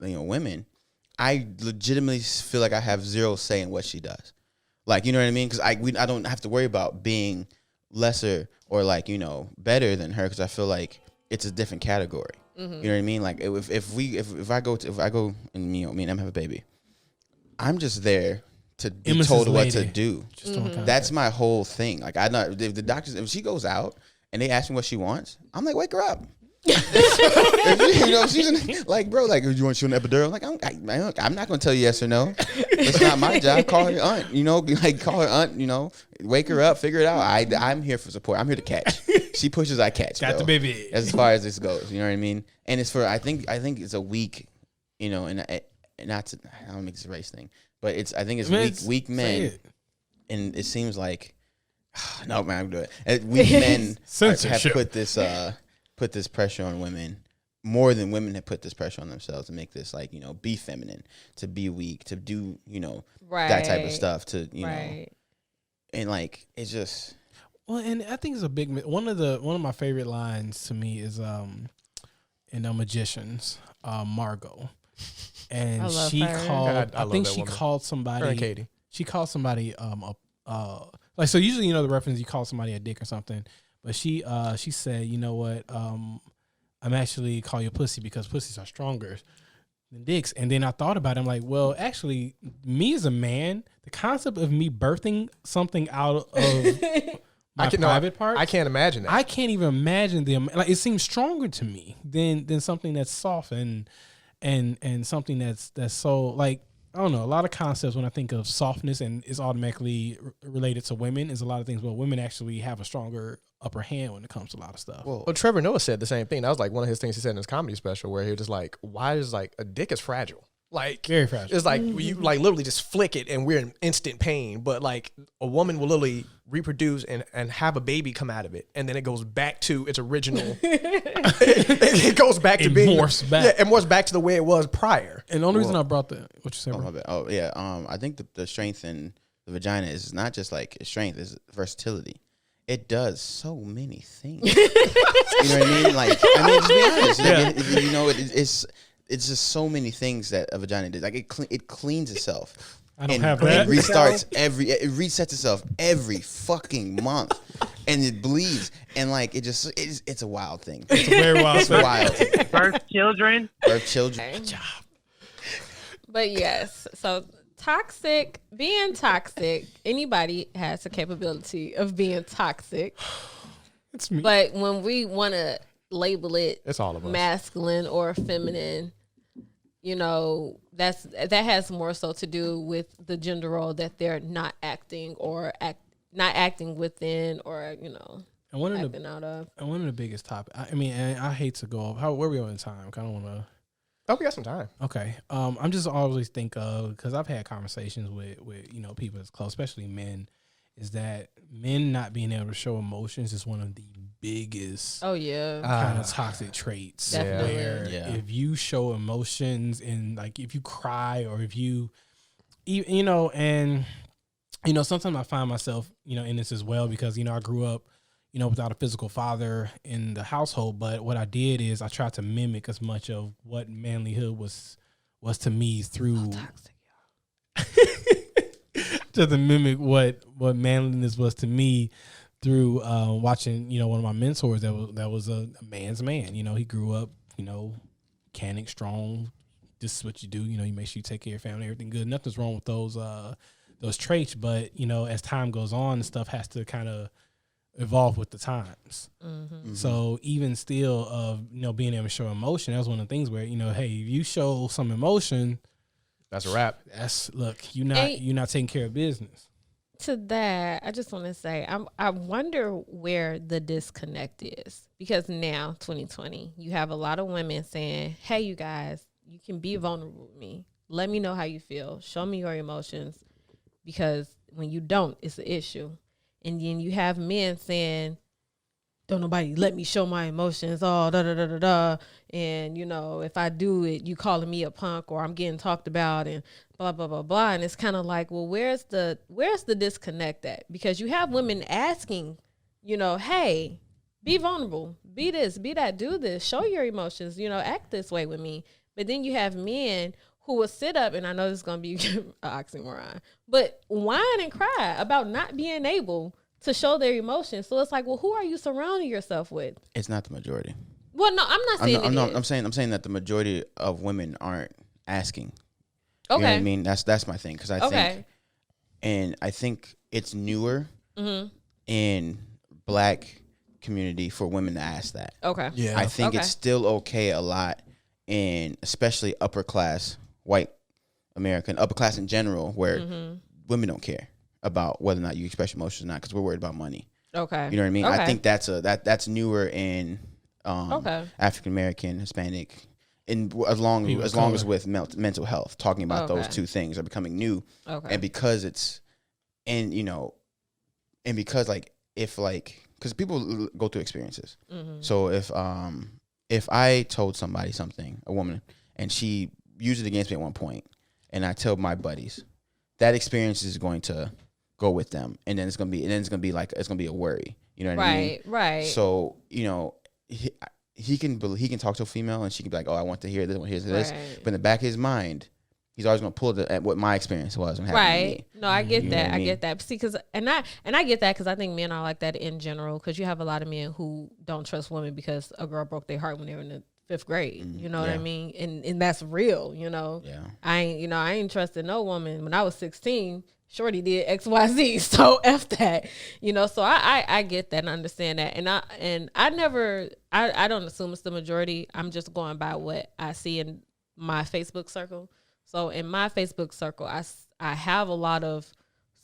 women, I legitimately feel like I have zero say in what she does. Like, you know what I mean? Because I don't have to worry about being lesser or better than her because I feel like it's a different category. Mm-hmm. You know what I mean? Like if I go and me and Em have a baby, I'm just there to be told what to do. Mm-hmm. That's my whole thing. Like if the doctors, if she goes out and they ask me what she wants, I'm like, wake her up. If she's like, bro, like, you want you an epidural? Like, I'm not gonna tell you yes or no. It's not my job. Call her aunt. Call her aunt. Wake her up. Figure it out. I'm here for support. I'm here to catch. She pushes, I catch. Got the baby. As far as this goes, you know what I mean. And it's for I think it's a weak, and not to, I don't make this a race thing, but I think it's weak men, and it seems like no man, I'm doing it. Weak men have put this pressure on women more than women have put this pressure on themselves to make this be feminine, to be weak, to do that type of stuff, to and it's just and I think it's a big one of my favorite lines to me is in The Magicians, Margot, and she called somebody Katie. She called somebody so usually the reference you call somebody a dick or something. But she said, you know what? I'm actually call you pussy because pussies are stronger than dicks. And then I thought about it. I'm like, well, actually, me as a man, the concept of me birthing something out of my private parts, I can't imagine that. I can't even imagine them. Like, it seems stronger to me than something that's soft and something that's so like. I don't know. A lot of concepts when I think of softness and is automatically related to women is a lot of things. Well, women actually have a stronger upper hand when it comes to a lot of stuff. Well, Trevor Noah said the same thing. That was like one of his things he said in his comedy special where he was just like, why is a dick is fragile? Like very fragile. It's like you literally just flick it and we're in instant pain. But a woman will literally reproduce and have a baby come out of it, and then it goes back to its original. it goes back to being morphs back. Yeah, it morphs back to the way it was prior. And the only reason I brought what you said. My bad. Oh yeah. I think the strength in the vagina is not just like strength; it's versatility. It does so many things. You know what I mean? Just be honest. It's it's just so many things that a vagina does. Like it cleans itself. I don't and have it that. restarts it resets itself every fucking month, and it bleeds, and like it's a wild thing. It's a very wild It's wild. Birth children. Birth children. Okay. But yes, so being toxic, anybody has the capability of being toxic. It's me. But when we want to label it, It's all of us. masculine or feminine, you know, that has more so to do with the gender role that they're not acting or not acting within, or you know, And one acting out of. of the biggest topics. I mean, and I hate to go off. Where are we on in time? I don't want to. Oh, we got some time. Okay. I'm just always think of, because I've had conversations with people that's close, especially men, is that men not being able to show emotions is one of the biggest Oh yeah, kind of toxic traits. Definitely. Where if you show emotions, and like if you cry, or if you sometimes I find myself in this as well, because I grew up without a physical father in the household, but what I did is I tried to mimic as much of what manlyhood was to me through to mimic what manliness was to me through watching one of my mentors that was a man's man. He grew up mechanic, strong. This is what you do. You make sure you take care of your family, everything good. Nothing's wrong with those traits, but as time goes on, the stuff has to kind of evolve with the times. Mm-hmm. So even still of being able to show emotion, that's one of the things where hey, if you show some emotion, That's a wrap. you're not taking care of business. To that, I just want to say, I wonder where the disconnect is, because now 2020, you have a lot of women saying, "Hey, you guys, you can be vulnerable with me. Let me know how you feel. Show me your emotions, because when you don't, it's an issue." And then you have men saying, "Don't nobody let me show my emotions, oh, da, da, da, da, da. And, if I do it, you calling me a punk, or I'm getting talked about, and blah, blah, blah, blah." And it's kind of like, well, where's the disconnect at? Because you have women asking, "Hey, be vulnerable, be this, be that, do this, show your emotions, act this way with me." But then you have men who will sit up, and I know this is going to be an oxymoron, but whine and cry about not being able to show their emotions. So it's like, well, who are you surrounding yourself with? It's not the majority. Well, no, I'm not saying I'm saying that the majority of women aren't asking. Okay. You know what I mean? That's my thing, because I think it's newer in Black community for women to ask that. Okay. Yeah. I think it's still okay a lot in especially upper class white American, upper class in general, where women don't care about whether or not you express emotions or not, because we're worried about money. Okay. You know what I mean? Okay. I think that's newer in African American, Hispanic, and as long as with mental health, talking about those two things are becoming new. Okay. And because because people go through experiences. So if I told somebody something, a woman, and she used it against me at one point, and I tell my buddies, that experience is going to go with them, and then it's gonna be a worry. You know what I mean? Right. So he can talk to a female, and she can be like, "Oh, I want to hear this, I want to hear this." Right. But in the back of his mind, he's always gonna pull at what my experience was when happened to me. No, I get You know that. what I I mean? get that. See, I get that, because I think men are like that in general. Because you have a lot of men who don't trust women because a girl broke their heart when they were in the 5th grade. You know what I mean? And that's real. Yeah. I ain't trusted no woman when I was 16. Shorty did XYZ, so F that. So I get that and understand that. And I don't assume it's the majority. I'm just going by what I see in my Facebook circle. So in my Facebook circle, I have a lot of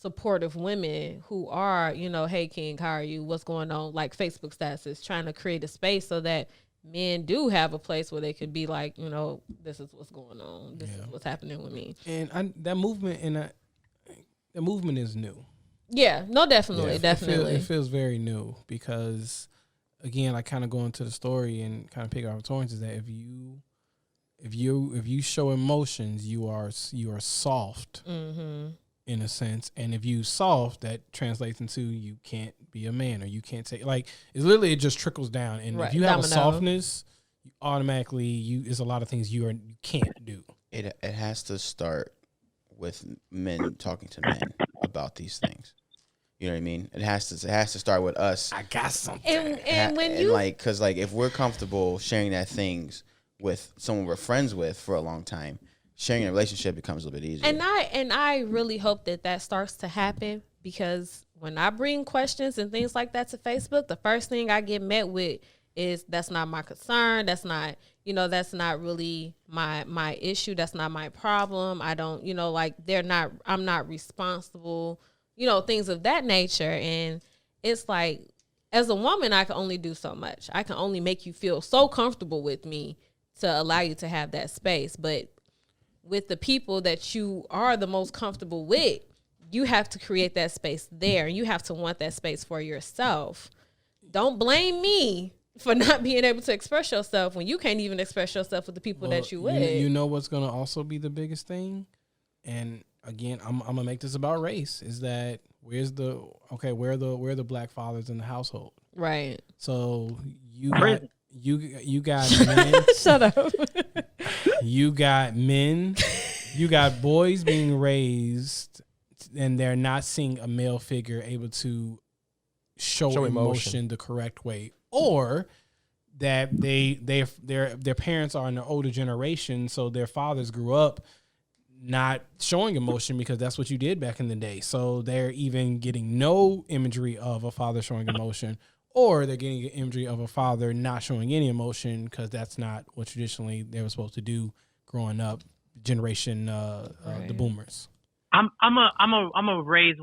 supportive women who are, "Hey King, how are you? What's going on?" Like Facebook statuses, trying to create a space so that men do have a place where they could be like, "This is what's going on. This is what's happening with me." And that movement the movement is new. Yeah, no, definitely. It feels very new, because again, I kind of go into the story and kind of pick up towards is that if you show emotions, you are soft in a sense, and if you soft, that translates into you can't be a man, or you can't take, like, it's literally, it just trickles down. And Right. if you have Domino. a softness, automatically it's a lot of things you can't do. It has to start with men talking to men about these things. You know what I mean? It has to start with us. I got something. And when you because if we're comfortable sharing that things with someone we're friends with for a long time, sharing a relationship becomes a little bit easier. And I really hope that starts to happen, because when I bring questions and things like that to Facebook, the first thing I get met with is, that's not my concern. That's not, that's not really my issue. That's not my problem. I don't, I'm not responsible, things of that nature. And it's like, as a woman, I can only do so much. I can only make you feel so comfortable with me to allow you to have that space. But with the people that you are the most comfortable with, you have to create that space there. You have to want that space for yourself. Don't blame me for not being able to express yourself when you can't even express yourself with the people that you with. You know what's going to also be the biggest thing? And again, I'm going to make this about race, is that where are the black fathers in the household? Right. So you got men. Shut up. You got men. You got boys being raised, and they're not seeing a male figure able to show emotion the correct way, or that their parents are in the older generation, so their fathers grew up not showing emotion because that's what you did back in the day. So they're even getting no imagery of a father showing emotion, or they're getting an imagery of a father not showing any emotion because that's not what traditionally they were supposed to do growing up. Generation the boomers. I'm a raise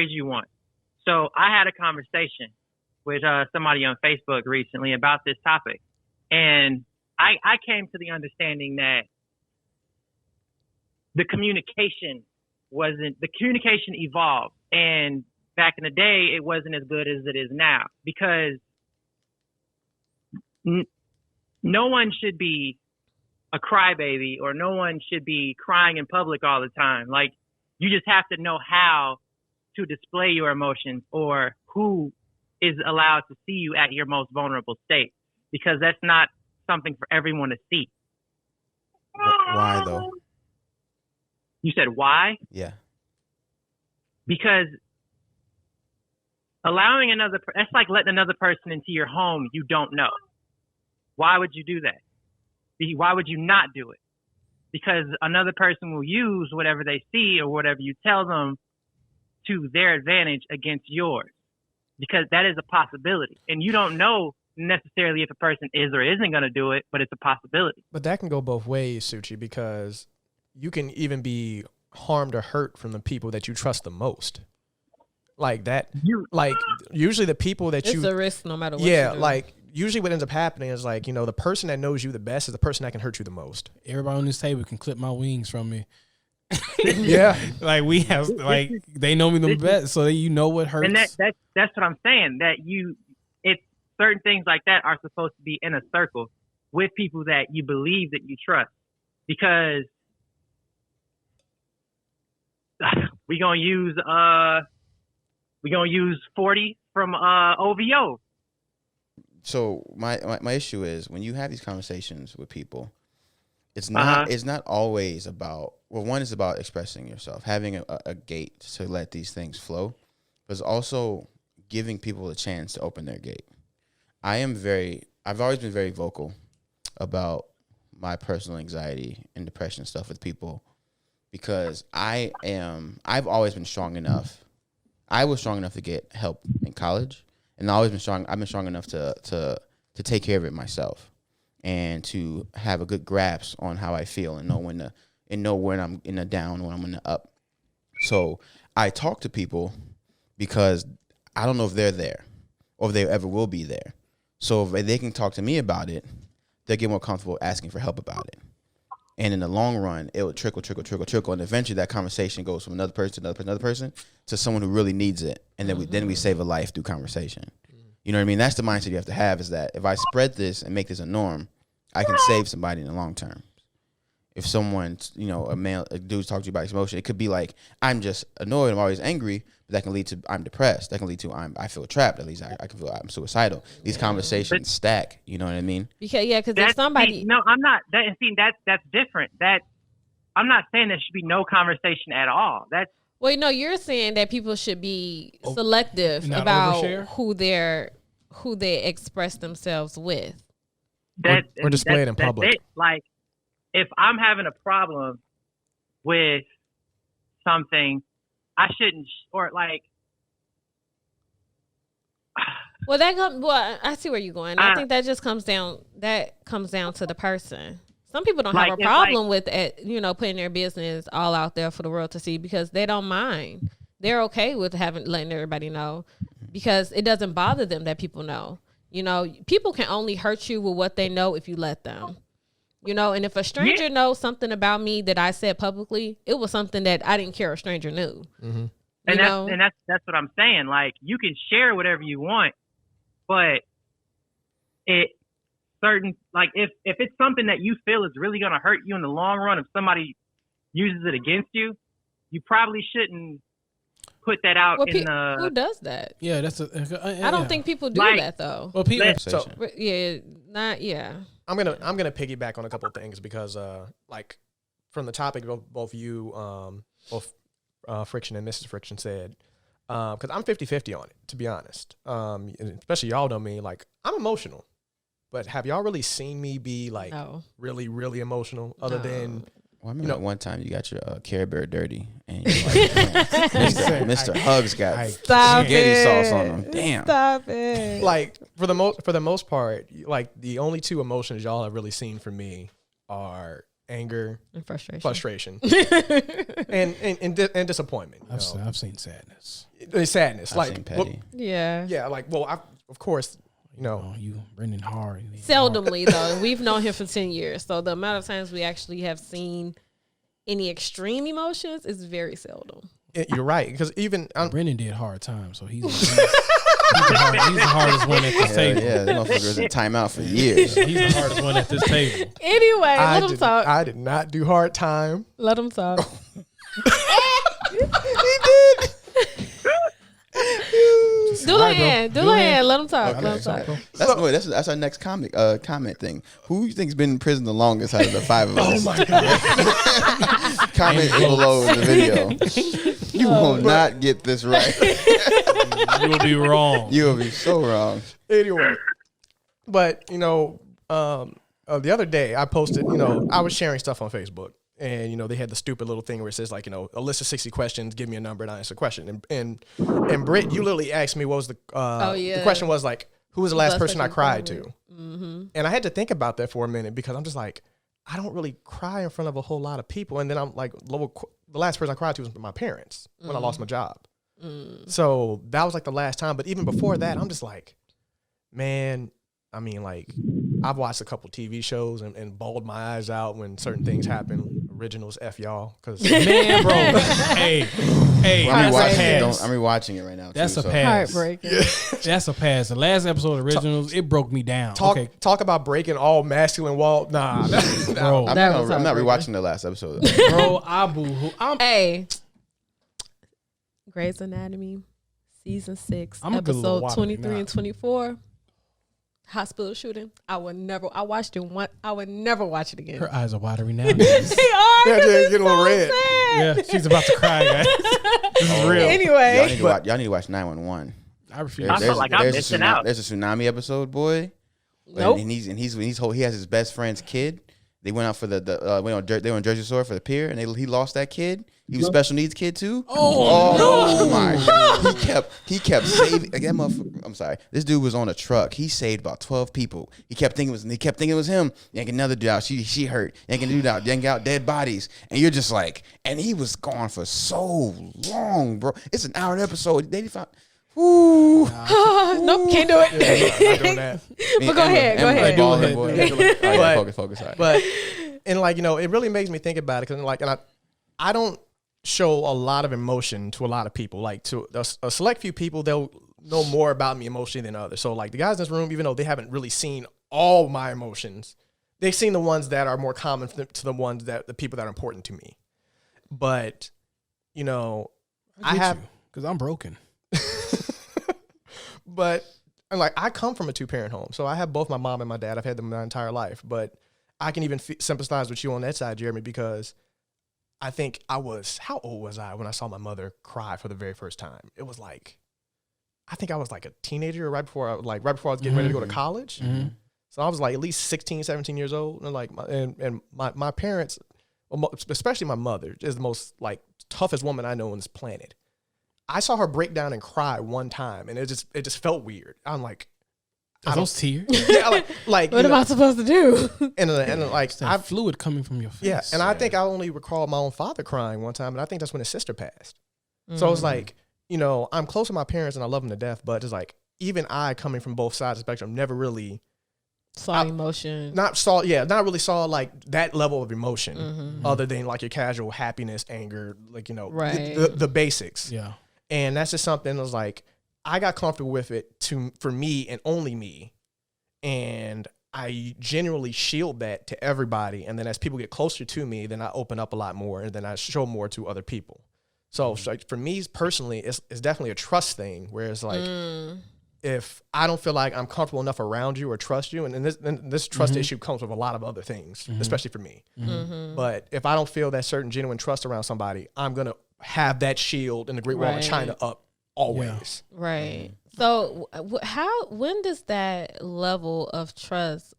you one. So I had a conversation with somebody on Facebook recently about this topic, and I came to the understanding that the communication evolved, and back in the day it wasn't as good as it is now, because no one should be a crybaby, or no one should be crying in public all the time. Like, you just have to know how to display your emotions, or who is allowed to see you at your most vulnerable state, because that's not something for everyone to see. Why though? You said why? Yeah. Because allowing that's like letting another person into your home you don't know. Why would you do that? Why would you not do it? Because another person will use whatever they see or whatever you tell them to their advantage against yours, because that is a possibility. And you don't know necessarily if a person is or isn't going to do it, but it's a possibility. But that can go both ways, Suchi, because you can even be harmed or hurt from the people that you trust the most. Like that, usually the people that it's a risk no matter what. Yeah, like usually what ends up happening is like, the person that knows you the best is the person that can hurt you the most. Everybody on this table can clip my wings from me. Yeah. Like we have, like they know me the best, so what hurts. And that's what I'm saying, that it's certain things like that are supposed to be in a circle with people that you believe that you trust, because we're gonna use 40 from OVO. So my issue is, when you have these conversations with people, it's not always about, well, one is about expressing yourself, having a gate to let these things flow, but it's also giving people a chance to open their gate. I've always been very vocal about my personal anxiety and depression stuff with people, because I've always been strong enough. I was strong enough to get help in college, and I've been strong enough to take care of it myself, and to have a good grasp on how I feel, and know when I'm in a down, when I'm in the up. So I talk to people because I don't know if they're there or if they ever will be there. So if they can talk to me about it, they'll get more comfortable asking for help about it. And in the long run, it will trickle. And eventually that conversation goes from another person to another person to someone who really needs it. And then we save a life through conversation. You know what I mean? That's the mindset you have to have, is that if I spread this and make this a norm, I can save somebody in the long term. if someone's, you know, a dude's talking to you about his emotion, it could be like, I'm just annoyed, I'm always angry, but that can lead to I'm depressed. That can lead to I feel trapped. At least I can feel I'm suicidal. These conversations stack. You know what I mean? Because if somebody, see, no, I'm not. That's different. I'm not saying there should be no conversation at all. well, no, you're saying that people should be selective Not about overshare? who they express themselves with. Or display it in public. Like, if I'm having a problem with something, I shouldn't, or like. Well, I see where you're going. I think that just comes down to the person. Some people don't have a problem with it, you know, putting their business all out there for the world to see because they don't mind. They're okay with letting everybody know because it doesn't bother them that people know. You know, people can only hurt you with what they know if you let them. You know, and if a stranger knows something about me that I said publicly, it was something that I didn't care a stranger knew. Mm-hmm. And that's what I'm saying. Like, you can share whatever you want, but if it's something that you feel is really going to hurt you in the long run, if somebody uses it against you, you probably shouldn't put that out who does that? Yeah, that's I don't think people do that though. Well, people. I'm gonna piggyback on a couple of things because like from the topic both you Friction and Mrs. Friction said, because I'm 50-50 on it, to be honest. Especially y'all know me, like I'm emotional. But have y'all really seen me be like really, really emotional other than... Well, I remember one time you got your Care Bear dirty and you're like, Mr. Hugs got spaghetti sauce on him. Damn. Stop it. Like for the most part, like the only two emotions y'all have really seen from me are anger and frustration. and disappointment. I've seen sadness. It's sadness. I've like seen petty. Yeah, like of course, you know, you Brendan hard. Seldomly though, we've known him for 10 years, so the amount of times we actually have seen any extreme emotions is very seldom. You're right, because even Brendan did hard time, so he's the hardest one at this table. Yeah, that motherfucker was in timeout for years. He's the hardest one at this table. Anyway, let him talk. I did not do hard time. Let him talk. He did. Do the hand. Let him talk. Okay. Let him talk. That's our next comment thing. Who you think's been in prison the longest out of the five of us? Oh my god! Comment below the video. You will not get this right. You will be wrong. You will be so wrong. Anyway, but you know, the other day I posted. You know, I was sharing stuff on Facebook. And, you know, they had the stupid little thing where it says, like, you know, a list of 60 questions, give me a number and I answer a question. And Britt, you literally asked me what was the question was, like, who was the last person I cried to? Mm-hmm. And I had to think about that for a minute because I'm just like, I don't really cry in front of a whole lot of people. And then I'm like, the last person I cried to was my parents when I lost my job. So that was like the last time. But even before that, I'm just like, man, I mean, like, I've watched a couple TV shows and bawled my eyes out when certain things happen. Originals, F y'all. Cause man, bro. hey. I'm rewatching it right now. That's a pass. Heartbreaking. That's a pass. The last episode of Originals, it broke me down. Talk about breaking all masculine wall. Nah, bro. I'm not rewatching the last episode. Bro, I boo-hoo. Hey. Grey's Anatomy, season 6, episode 23 and 24. Hospital shooting. I watched it once. I would never watch it again. Her eyes are watery now. They are. Yeah, get a little red. Yeah, she's about to cry, guys. This is real. Anyway, y'all need to watch 911. I refuse. I feel like I'm missing out. There's a tsunami episode, boy. Nope. And he has his best friend's kid. They went out for they were on Jersey Shore for the pier, and he lost that kid. He was a special needs kid too. Oh my! He kept saving. Like, that motherfucker, I'm sorry. This dude was on a truck. He saved about 12 people. He kept thinking it was him. Yanking another dude out. She hurt. Yanking dude out. Yanking out dead bodies. And you're just like, and he was gone for so long, bro. It's an hour episode. 85. Ooh. Nope, can't do it. Yeah, not doing that. But go ahead. Focus. All right. But and like, you know, it really makes me think about it because like, and I don't show a lot of emotion to a lot of people. Like to a select few people, they'll know more about me emotionally than others. So like the guys in this room, even though they haven't really seen all my emotions, they've seen the ones that are more common to the ones that the people that are important to me. But, you know, I have, because I'm broken. but like I come from a 2-parent home, so I have both my mom and my dad. I've had them my entire life, but I can even sympathize with you on that side, Jeremy, because I think how old was I when I saw my mother cry for the very first time? It was like, I think I was like a teenager right before I was getting ready to go to college. Mm-hmm. So I was like at least 16, 17 years old. And like, my parents, especially my mother, is the most like toughest woman I know on this planet. I saw her break down and cry one time, and it just felt weird. I'm like, Are those tears? yeah, like What am I supposed to do? and like It's that fluid coming from your face. yeah, and I think I only recall my own father crying one time, and I think that's when his sister passed. So it was like, you know, I'm close to my parents and I love them to death, but it's like even I, coming from both sides of the spectrum, never really emotion. not really saw like that level of emotion, other than like your casual happiness, anger, like, you know, Right. the basics. Yeah. And that's just something that was like, I got comfortable with it for me and only me. And I genuinely shield that to everybody. And then as people get closer to me, then I open up a lot more, and then I show more to other people. So like for me personally, it's definitely a trust thing, where it's like, if I don't feel like I'm comfortable enough around you or trust you, and this trust issue comes with a lot of other things, especially for me. But if I don't feel that certain genuine trust around somebody, I'm going to have that shield in the Great Wall of China up always. Yeah. Right. So when does that level of trust,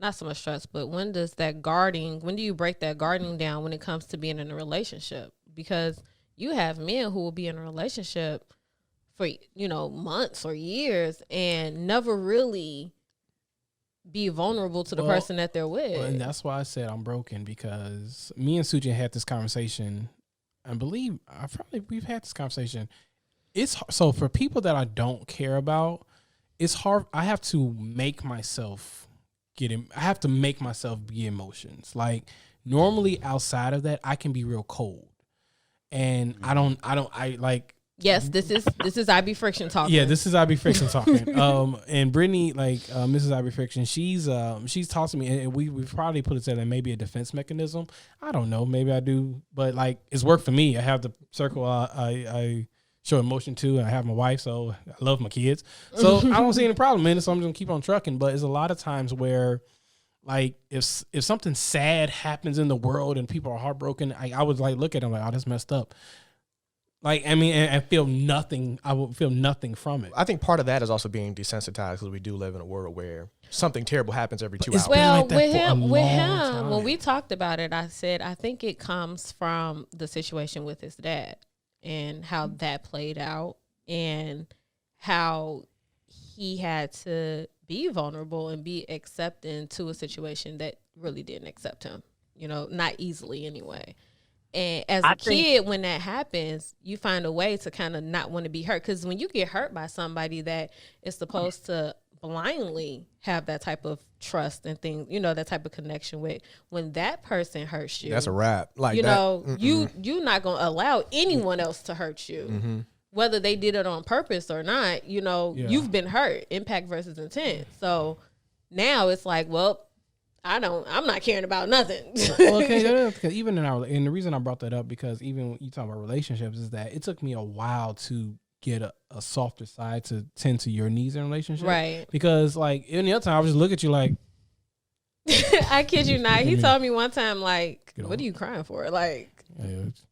not so much trust, but when do you break that guarding down when it comes to being in a relationship? Because you have men who will be in a relationship for, you know, months or years and never really be vulnerable to the person that they're with. Well, and that's why I said I'm broken, because me and Sujin had this conversation. I believe we've had this conversation. So for people that I don't care about, it's hard. I have to make myself be emotions. Like normally outside of that, I can be real cold, and I like. Yes, this is IB Friction talking. Yeah, this is IB Friction talking. And Brittany, like Mrs. IB Friction, she's talked to me, and we probably put it to that maybe a defense mechanism. I don't know, maybe I do, but like it's worked for me. I have the circle I show emotion to, and I have my wife, so I love my kids, so I don't see any problem in it. So I'm just gonna keep on trucking. But it's a lot of times where, like, if something sad happens in the world and people are heartbroken, I would like look at them like, oh, that's messed up. Like, I mean, and feel nothing. I will feel nothing from it. I think part of that is also being desensitized, because we do live in a world where something terrible happens every 2 hours. Well, like that with him, time. when we talked about it, I said I think it comes from the situation with his dad and how that played out, and how he had to be vulnerable and be accepting to a situation that really didn't accept him. You know, not easily anyway. And as a kid, when that happens, you find a way to kind of not want to be hurt. Because when you get hurt by somebody that is supposed to blindly have that type of trust and things, you know, that type of connection with, when that person hurts you, That's a wrap. Like, you that, know, you're not going to allow anyone else to hurt you. Whether they did it on purpose or not, you know, you've been hurt. Impact versus intent. So now it's like, well, I'm not caring about nothing. Okay, because even and the reason I brought that up, because even when you talk about relationships, is that it took me a while to get a softer side to tend to your needs in a relationship. Right. Because like any other time, I would just look at you like, I kid you not. He told me one time, like, what are you crying for? Like,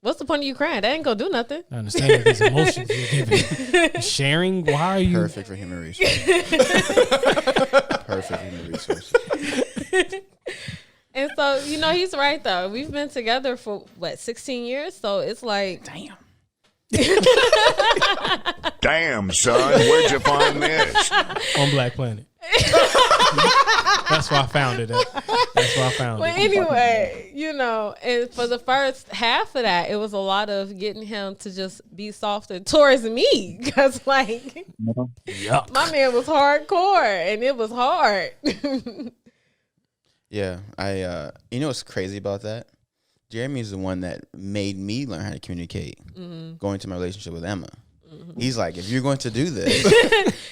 what's the point of you crying? That ain't gonna do nothing. I understand these emotions you're giving. Sharing, why are you Perfect for human resources. Perfect human resources. And so, you know, he's right though. We've been together for 16 years, so it's like, Damn. Damn, son, where'd you find this? on Black Planet? That's why I found it. That's why I found but it. anyway, you know, and for the first half of that, it was a lot of getting him to just be softer towards me, because like my man was hardcore and it was hard. Yeah, you know what's crazy about that? Jeremy is the one that made me learn how to communicate going to my relationship with Emma. He's like, if you're going to do this,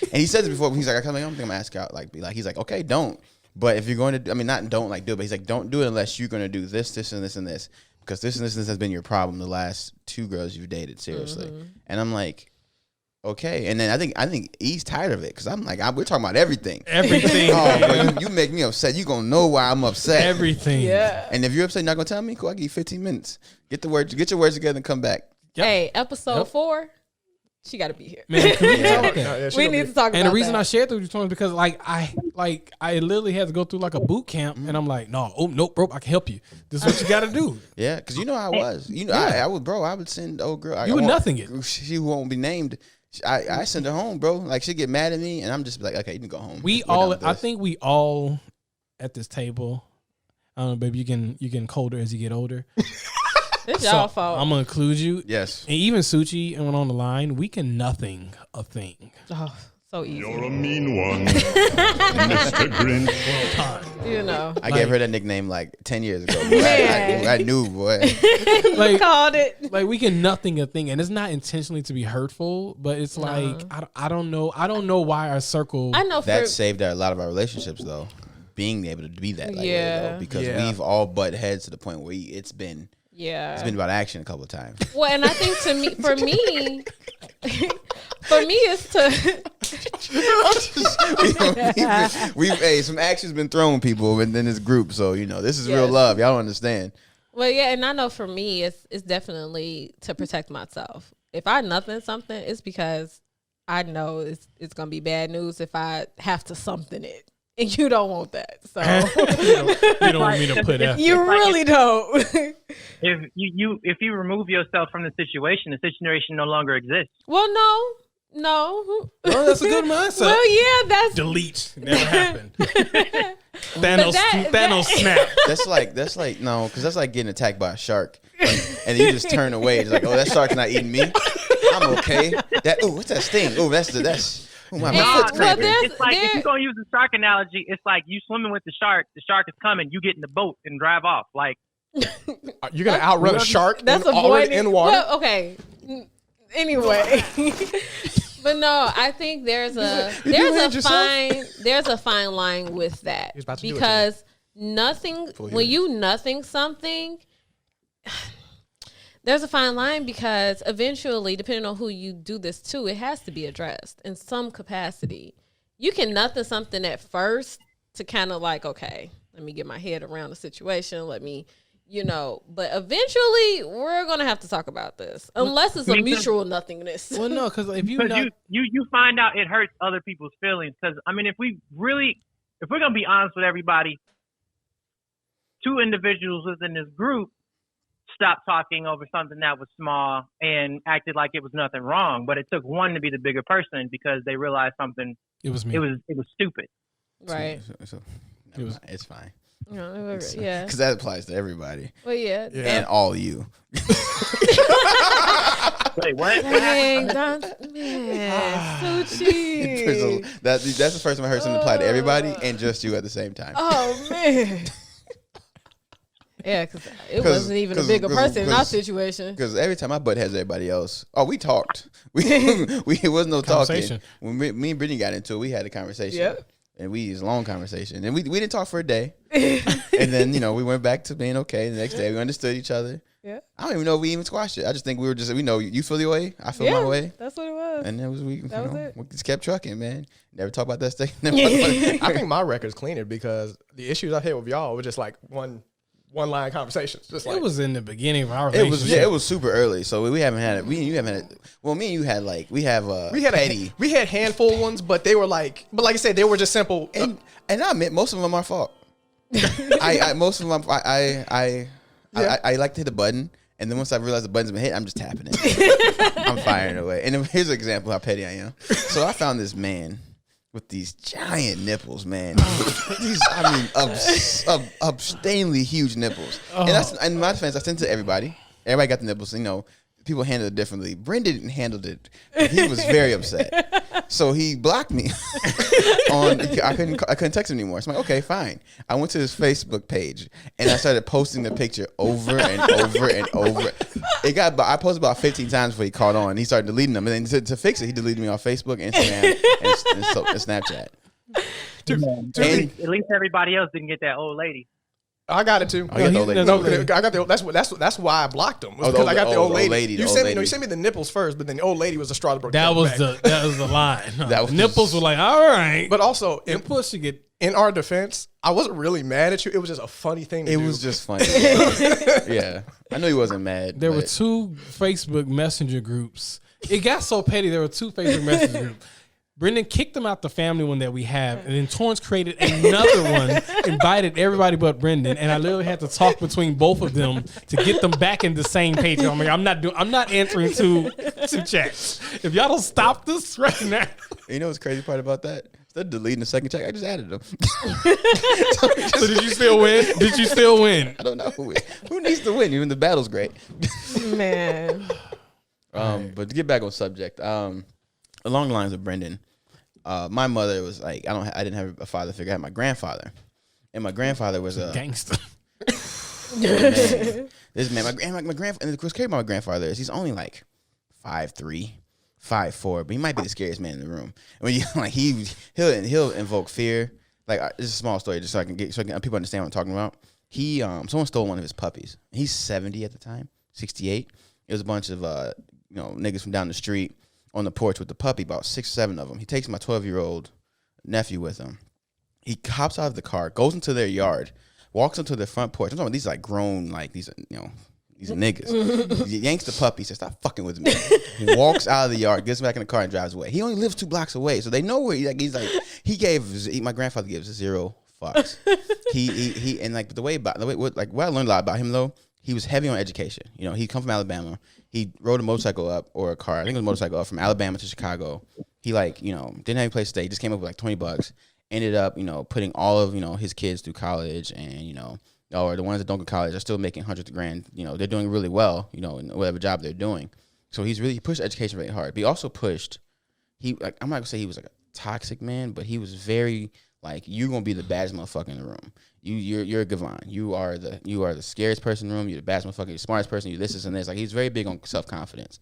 and he said this before, he's like, I don't think I'm gonna ask out, like, be like, he's like, okay, don't. But if you're going to, I mean, not don't like do it, but he's like, don't do it unless you're going to do this, this, and this, and this, because this and this has been your problem the last 2 girls you've dated, seriously. And I'm like, okay. And then I think he's tired of it because I'm like, we're talking about everything. Everything. Oh, bro, you make me upset. You gonna know why I'm upset. Everything. Yeah. And if you're upset, you're not gonna tell me. Cool, I give you 15 minutes. Get your words together and come back. Yep. Hey, episode 4, she got to be here. Man, can we Yeah. talk about that? We need to talk about And the reason that. I shared that with you is because I literally had to go through like a boot camp, and I'm like, nope, bro, I can help you. This is what you got to do. Yeah, because you know how I was. You know, I would send old girl. You would nothing it. She won't be named. I send her home, bro. Like she get mad at me, and I'm just like, okay, you can go home. I think we all at this table. I don't know, baby. You getting colder as you get older. It's y'all fault. I'm gonna include you. Yes. And even Suchi and on the line, we can nothing a thing. Oh, so easy. You're a mean one, Mr. Grinch. You know. I gave her that nickname like 10 years ago. Man. I knew, boy. Like, Called it. like we can nothing a thing, and it's not intentionally to be hurtful, but it's like I don't know why our circle. I know That for saved a lot of our relationships, though. Being able to be that way, Yeah. though, because Yeah. we've all butt heads to the point where it's been about action a couple of times. Well, and I think for me, it's to we've some action's been thrown, people, within this group. So this is real Yes. love. Y'all don't understand. well, yeah, and I know for me, it's definitely to protect myself. If I nothing something, it's because I know it's gonna be bad news if I have to something it. And you don't want that, so you don't want me to put effort. you really don't. If you remove yourself from the situation no longer exists. Well, no. Oh, that's a good mindset. Well, yeah, that's Delete. Never happened. Thanos snap. That's like no, because that's like getting attacked by a shark, and you just turn away. It's like, oh, that shark's not eating me. I'm okay. What's that sting? Oh, that's. Oh, my foot's well, cramping. It's like if you're gonna use the shark analogy, it's like you swimming with the shark is coming, you get in the boat and drive off. Like You're gonna outrun a shark that's already in water. Well, okay. Anyway, but no, I think there's a fine line with that He's about to do it to because nothing when you nothing something. There's a fine line because eventually, depending on who you do this to, it has to be addressed in some capacity. You can nothing something at first to kind of like, okay, let me get my head around the situation. Let me, but eventually we're going to have to talk about this unless it's a mutual nothingness. Well, no, because if you find out it hurts other people's feelings. Because I mean, if we're gonna be honest with everybody, 2 individuals within this group stopped talking over something that was small and acted like it was nothing wrong. But it took one to be the bigger person because they realized something. It was me. It was stupid. Right. It's fine. Yeah. Because that applies to everybody Well, yeah. and all you. Wait, what? Dang, man, Suchi. That's the first time I heard something apply to everybody and just you at the same time. Oh, man. Yeah, because it wasn't even a bigger person in our situation. Because every time I butt heads everybody else, we talked. It wasn't no talking. When me and Brittany got into it, we had a conversation. Yep. And we used a long conversation. And we didn't talk for a day. And then, we went back to being okay. The next day, we understood each other. Yeah. I don't even know if we even squashed it. I just think we were just, you feel the way, I feel my way. That's what it was. And we just kept trucking, man. Never talk about that stuff. I think my record's cleaner because the issues I had with y'all were just like one line conversations. Just like it was in the beginning of our relationship. It was super early, so we haven't had it. Me and you haven't had it. Well, me and you had we had handful ones, but they were like I said, they were just simple. And I admit most of them are my fault. Most of them I like to hit a button, and then once I realize the button's been hit, I'm just tapping it. I'm firing away. And then here's an example how petty I am. So I found this man with these giant nipples, man. Obscenely huge nipples. And that's in my defense, I sent it to everybody. Everybody got the nipples. People handled it differently. Brendan handled it. He was very upset. So he blocked me. I couldn't text him anymore. So I'm like, okay, fine. I went to his Facebook page and I started posting the picture over and over and over. I posted about 15 times before he caught on. He started deleting them. And then to fix it, he deleted me on Facebook, Instagram, and Snapchat. At least everybody else didn't get that old lady. I got it too. Oh, you got the old lady. I got the. That's why I blocked them. Because I got the old lady. You sent me the nipples first, but then the old lady was the straw that broke. That was the line. That nipples were like, all right. But also, in our defense, I wasn't really mad at you. It was just a funny thing to do. It was just funny. Yeah. I know he wasn't mad. There were 2 Facebook Messenger groups. It got so petty. There were 2 Facebook Messenger groups. Brendan kicked them out the family one that we have, and then Torrance created another one, invited everybody but Brendan, and I literally had to talk between both of them to get them back in the same page. I'm like, I'm not answering two chats. If y'all don't stop this right now. You know what's crazy part about that? Instead of deleting the second chat, I just added them. So did you still win? Did you still win? I don't know who needs to win. Even the battle's great. Man. But to get back on subject, along the lines of Brendan, my mother was like, I didn't have a father figure. I had my grandfather, and my grandfather was a gangster. This man, my grandfather, and of course, my grandfather is. He's only like 5'3", 5'4", but he might be the scariest man in the room. And when you like, he'll invoke fear. Like this is a small story, just so I can people understand what I'm talking about. He someone stole one of his puppies. He's 70 at the time, 68. It was a bunch of niggas from down the street on the porch with the puppy, about 6 or 7 of them. He takes my 12-year-old nephew with him. He hops out of the car, goes into their yard, walks into their front porch. I'm talking about these like grown, like these niggas. He yanks the puppy, says, "Stop fucking with me." He walks out of the yard, gets back in the car, and drives away. He only lives 2 blocks away, so they know where my grandfather gives 0 fucks. He and like what I learned a lot about him though, he was heavy on education. You know, he come from Alabama. He rode a motorcycle up or a car. I think it was a motorcycle up from Alabama to Chicago. He didn't have any place to stay. He just came up with like $20. Ended up, putting all of, his kids through college, and, or the ones that don't go to college are still making hundreds of grand. They're doing really well, in whatever job they're doing. So he pushed education really hard. But he also pushed, I'm not gonna say he was like a toxic man, but he was very like, you're gonna be the baddest motherfucker in the room. You're a Gavon. You are the scariest person in the room. You're the baddest motherfucker. You're the smartest person. You this and this. Like, he's very big on self-confidence.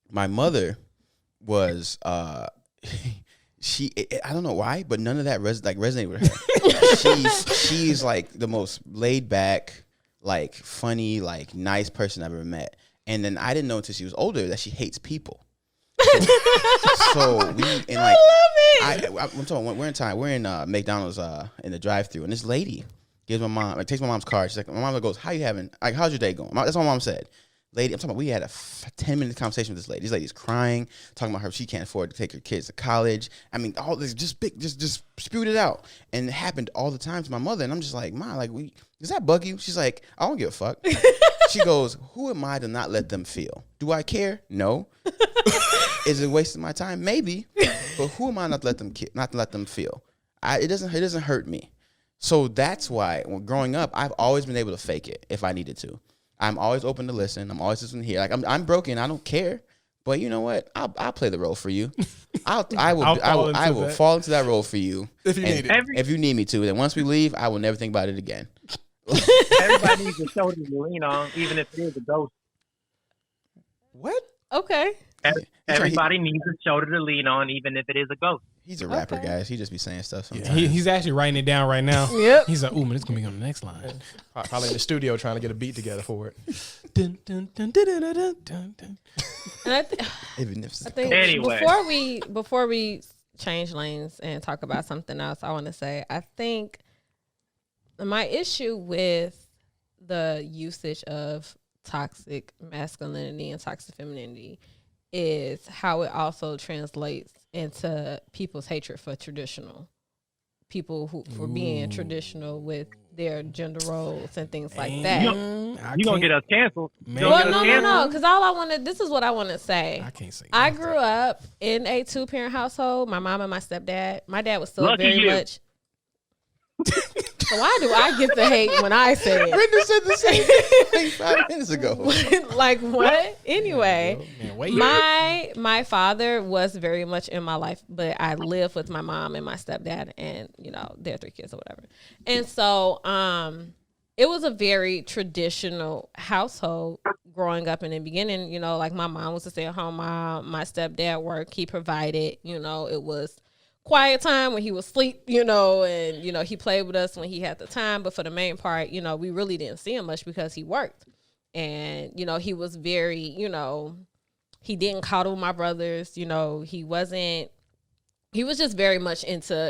My mother was I don't know why, but none of that resonated with her. She's like the most laid back, like funny, like nice person I've ever met. And then I didn't know until she was older that she hates people. So we and like I'm talking. We're in McDonald's in the drive-thru, and this lady gives my mom, takes my mom's card. She's like, my mom goes, "How you having? Like, how's your day going?" That's what my mom said. Lady, I'm talking about. We had a 10-minute conversation with this lady. This lady's crying, talking about how she can't afford to take her kids to college. I mean, all this just spewed it out, and it happened all the time to my mother. And I'm just like, "Ma, like, does that bug you?" She's like, "I don't give a fuck." She goes, "Who am I to not let them feel? Do I care? No. Is it wasting my time? Maybe. But who am I not to let them feel? It doesn't hurt me." So that's why when growing up, I've always been able to fake it if I needed to. I'm always open to listen. I'm always listening here. Like I'm broken. I don't care. But you know what? I'll play the role for you. I will fall into that role for you if you need it. If you need me to. Then once we leave, I will never think about it again. Everybody needs a shoulder to lean on, even if it is a ghost. What? Okay. Everybody needs a shoulder to lean on, even if it is a ghost. He's a rapper, guys. He just be saying stuff sometimes. He's actually writing it down right now. Yep. He's like, "Ooh, man, it's gonna be on the next line." Probably in the studio trying to get a beat together for it. And I think anyway, before we change lanes and talk about something else, I want to say I think my issue with the usage of toxic masculinity and toxic femininity is how it also translates into people's hatred for traditional people for being traditional with their gender roles and things like that. You gonna get us canceled? Well, no. Because this is what I want to say. I can't say. I grew up in a 2-parent household. My mom and my stepdad. My dad was still Lucky very you. much. So why do I get the hate when I say it? Brenda said the same thing 5 minutes ago. Like what? Anyway, my father was very much in my life, but I lived with my mom and my stepdad and, their 3 kids or whatever. And so it was a very traditional household growing up in the beginning. Like my mom was a stay-at-home mom. My stepdad worked. He provided. It was quiet time when he was asleep, and, he played with us when he had the time. But for the main part, we really didn't see him much because he worked. And, he was very, he didn't coddle my brothers. He was just very much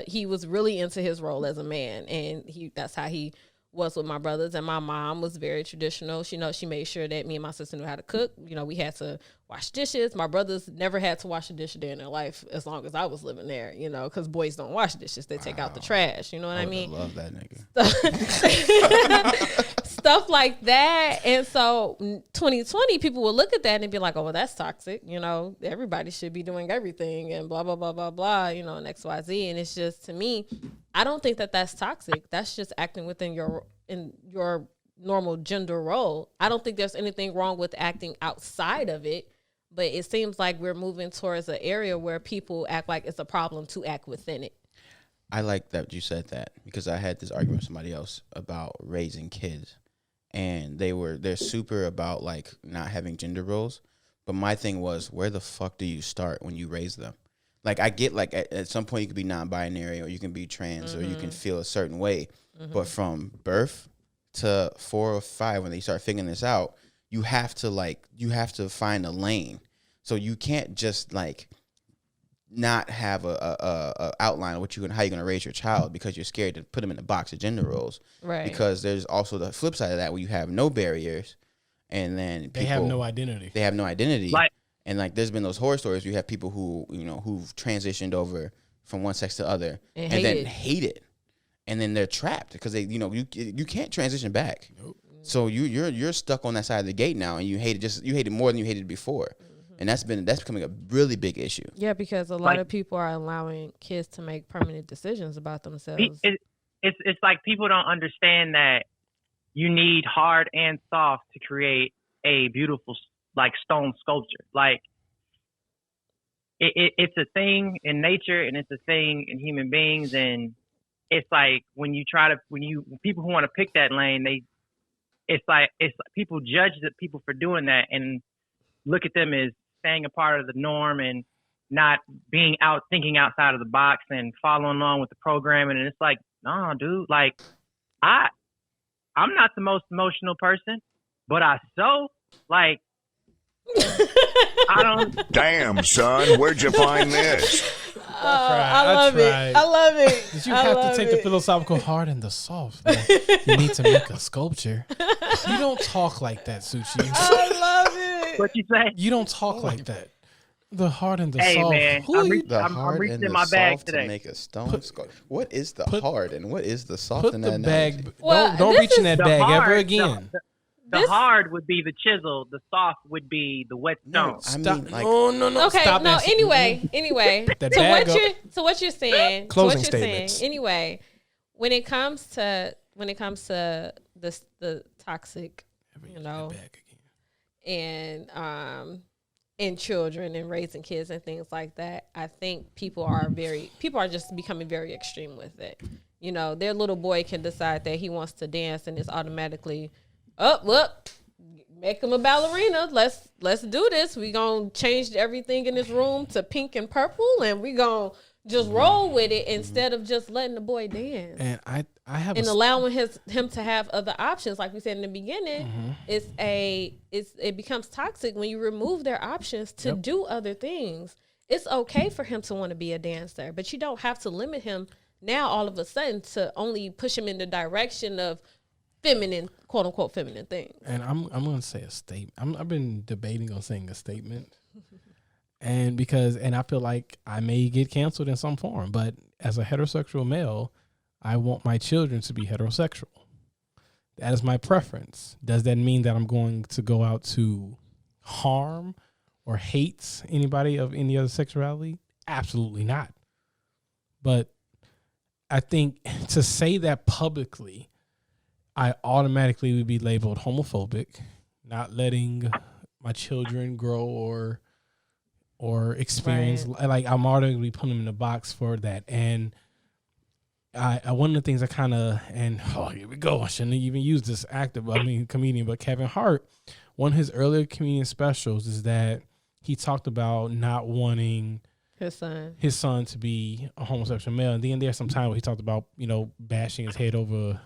he was really into his role as a man. And that's how he was with my brothers. And my mom was very traditional. She made sure that me and my sister knew how to cook. We had to wash dishes. My brothers never had to wash a dish a day in their life as long as I was living there, because boys don't wash dishes. They take out the trash. You know what I mean? I love that nigga. Stuff like that. And so 2020, people would look at that and be like, oh, well, that's toxic. Everybody should be doing everything and blah, blah, blah, blah, blah, and X, Y, Z. And it's just, to me, I don't think that that's toxic. That's just acting within your normal gender role. I don't think there's anything wrong with acting outside of it, but it seems like we're moving towards an area where people act like it's a problem to act within it. I like that you said that because I had this argument with somebody else about raising kids, and they're super about like not having gender roles. But my thing was, where the fuck do you start when you raise them? Like, I get like at some point you can be non-binary or you can be trans or you can feel a certain way. But from birth to 4 or 5, when they start figuring this out, you have to find a lane. So you can't just like not have a outline of how you're gonna raise your child because you're scared to put them in the box of gender roles. Right. Because there's also the flip side of that where you have no barriers, and then they have no identity. They have no identity. Like, and like, there's been those horror stories where you have people who who've transitioned over from one sex to other and then hate it, and then they're trapped because they you can't transition back. Nope. So you're stuck on that side of the gate now, and you hate it more than you hated before. And that's becoming a really big issue. Yeah, because a lot of people are allowing kids to make permanent decisions about themselves. It's like people don't understand that you need hard and soft to create a beautiful like stone sculpture. Like it's a thing in nature and it's a thing in human beings, and it's like when people who want to pick that lane, it's like people judge the people for doing that and look at them as staying a part of the norm and not thinking outside of the box and following along with the programming. And it's like, no, dude, like I'm not the most emotional person, but I like I don't. Damn, son, where'd you find this? I love it. Did you have to take the philosophical hard and the soft? You need to make a sculpture. You don't talk like that, Sushi. I love it. What you say? You don't talk like that. The hard and the Hey, soft. man, I'm reaching in my bag today. To make a stone sculpture. What is the hard and what is the soft in that bag? Well, don't reach in that bag hard, ever again. The hard would be the chisel. The soft would be the wet stone. No. Okay, Stop no. asking. Anyway. So what you're saying? Closing statements. Anyway, when it comes to the toxic, and children and raising kids and things like that, I think people are just becoming very extreme with it. Their little boy can decide that he wants to dance and it's automatically, make him a ballerina. Let's do this. We gonna change everything in this room to pink and purple, and we gonna just roll with it instead of just letting the boy dance. And I have allowing him to have other options, like we said in the beginning. It becomes toxic when you remove their options to do other things. It's okay for him to want to be a dancer, but you don't have to limit him now all of a sudden to only push him in the direction of feminine, quote unquote, feminine things. And I'm going to say a statement. I've been debating on saying a statement, and I feel like I may get canceled in some form. But as a heterosexual male, I want my children to be heterosexual. That is my preference. Does that mean that I'm going to go out to harm or hate anybody of any other sexuality? Absolutely not. But I think to say that publicly, I automatically would be labeled homophobic, not letting my children grow or experience. Right. Like, I'm automatically putting them in the box for that. And I one of the things here we go. I shouldn't even use this comedian, but Kevin Hart, one of his earlier comedian specials is that he talked about not wanting his son to be a homosexual male. And then there's some time where he talked about, bashing his head over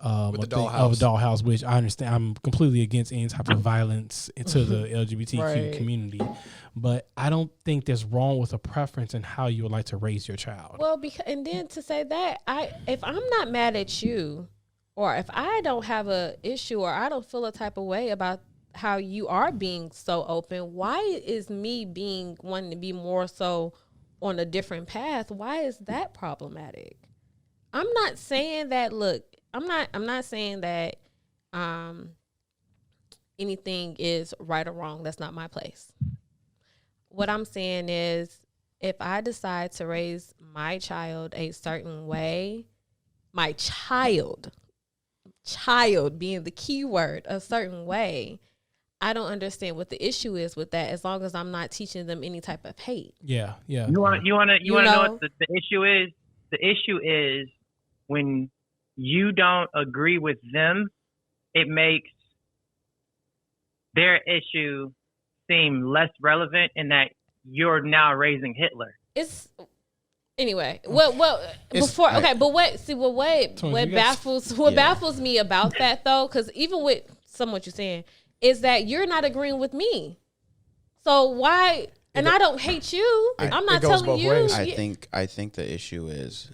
With the of a dollhouse, which I understand. I'm completely against any type of violence into the LGBTQ Right. community, but I don't think there's wrong with a preference in how you would like to raise your child. Well, and then to say that, if I'm not mad at you, or if I don't have a issue, or I don't feel a type of way about how you are being so open, why is me wanting to be more so on a different path? Why is that problematic? I'm not saying that. Look, I'm not saying that anything is right or wrong. That's not my place. What I'm saying is, if I decide to raise my child a certain way, my child being the key word, a certain way, I don't understand what the issue is with that, as long as I'm not teaching them any type of hate. Yeah. You want to know what the issue is? The issue is when you don't agree with them, it makes their issue seem less relevant, in that you're now raising Hitler. It's anyway. What baffles me about that though, because even with some what you're saying, is that you're not agreeing with me. So why? And I don't hate you. I'm not telling you. ways. I think the issue is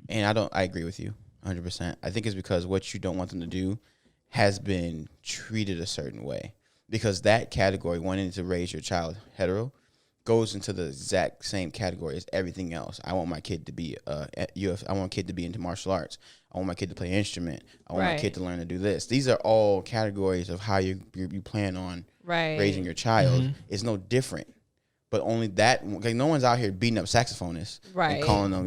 I agree with you 100%. I think it's because what you don't want them to do has been treated a certain way, because that category, wanting to raise your child hetero, goes into the exact same category as everything else. I want my kid to be I want my kid to be into martial arts. I want my kid to play an instrument. I want my kid to learn to do this. These are all categories of how you plan on raising your child. Mm-hmm. It's no different. But only that, like, no one's out here beating up saxophonists and calling them,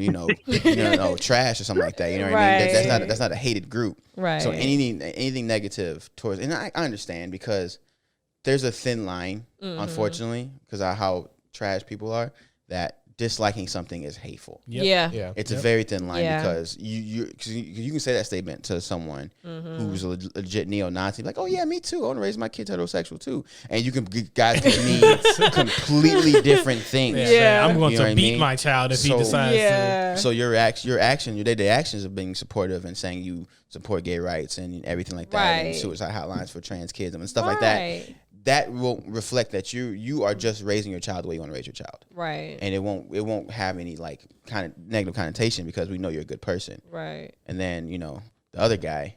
trash or something like that. You know what I mean? That's not a hated group. Right. So anything negative towards, and I understand, because there's a thin line, unfortunately, because of how trash people are, that disliking something is hateful. Yep. Yeah. It's a very thin line, because you can say that statement to someone who's a legit neo-Nazi, like, oh yeah, me too, I want to raise my kids heterosexual too, and guys can mean completely different things. I'm going to beat my child if he decides to. So your day-to-day actions of being supportive and saying you support gay rights and everything like that, and suicide hotlines for trans kids and stuff like that will reflect that you are just raising your child the way you want to raise your child. Right. And it won't have any like kind of negative connotation, because we know you're a good person. Right. And then, the other guy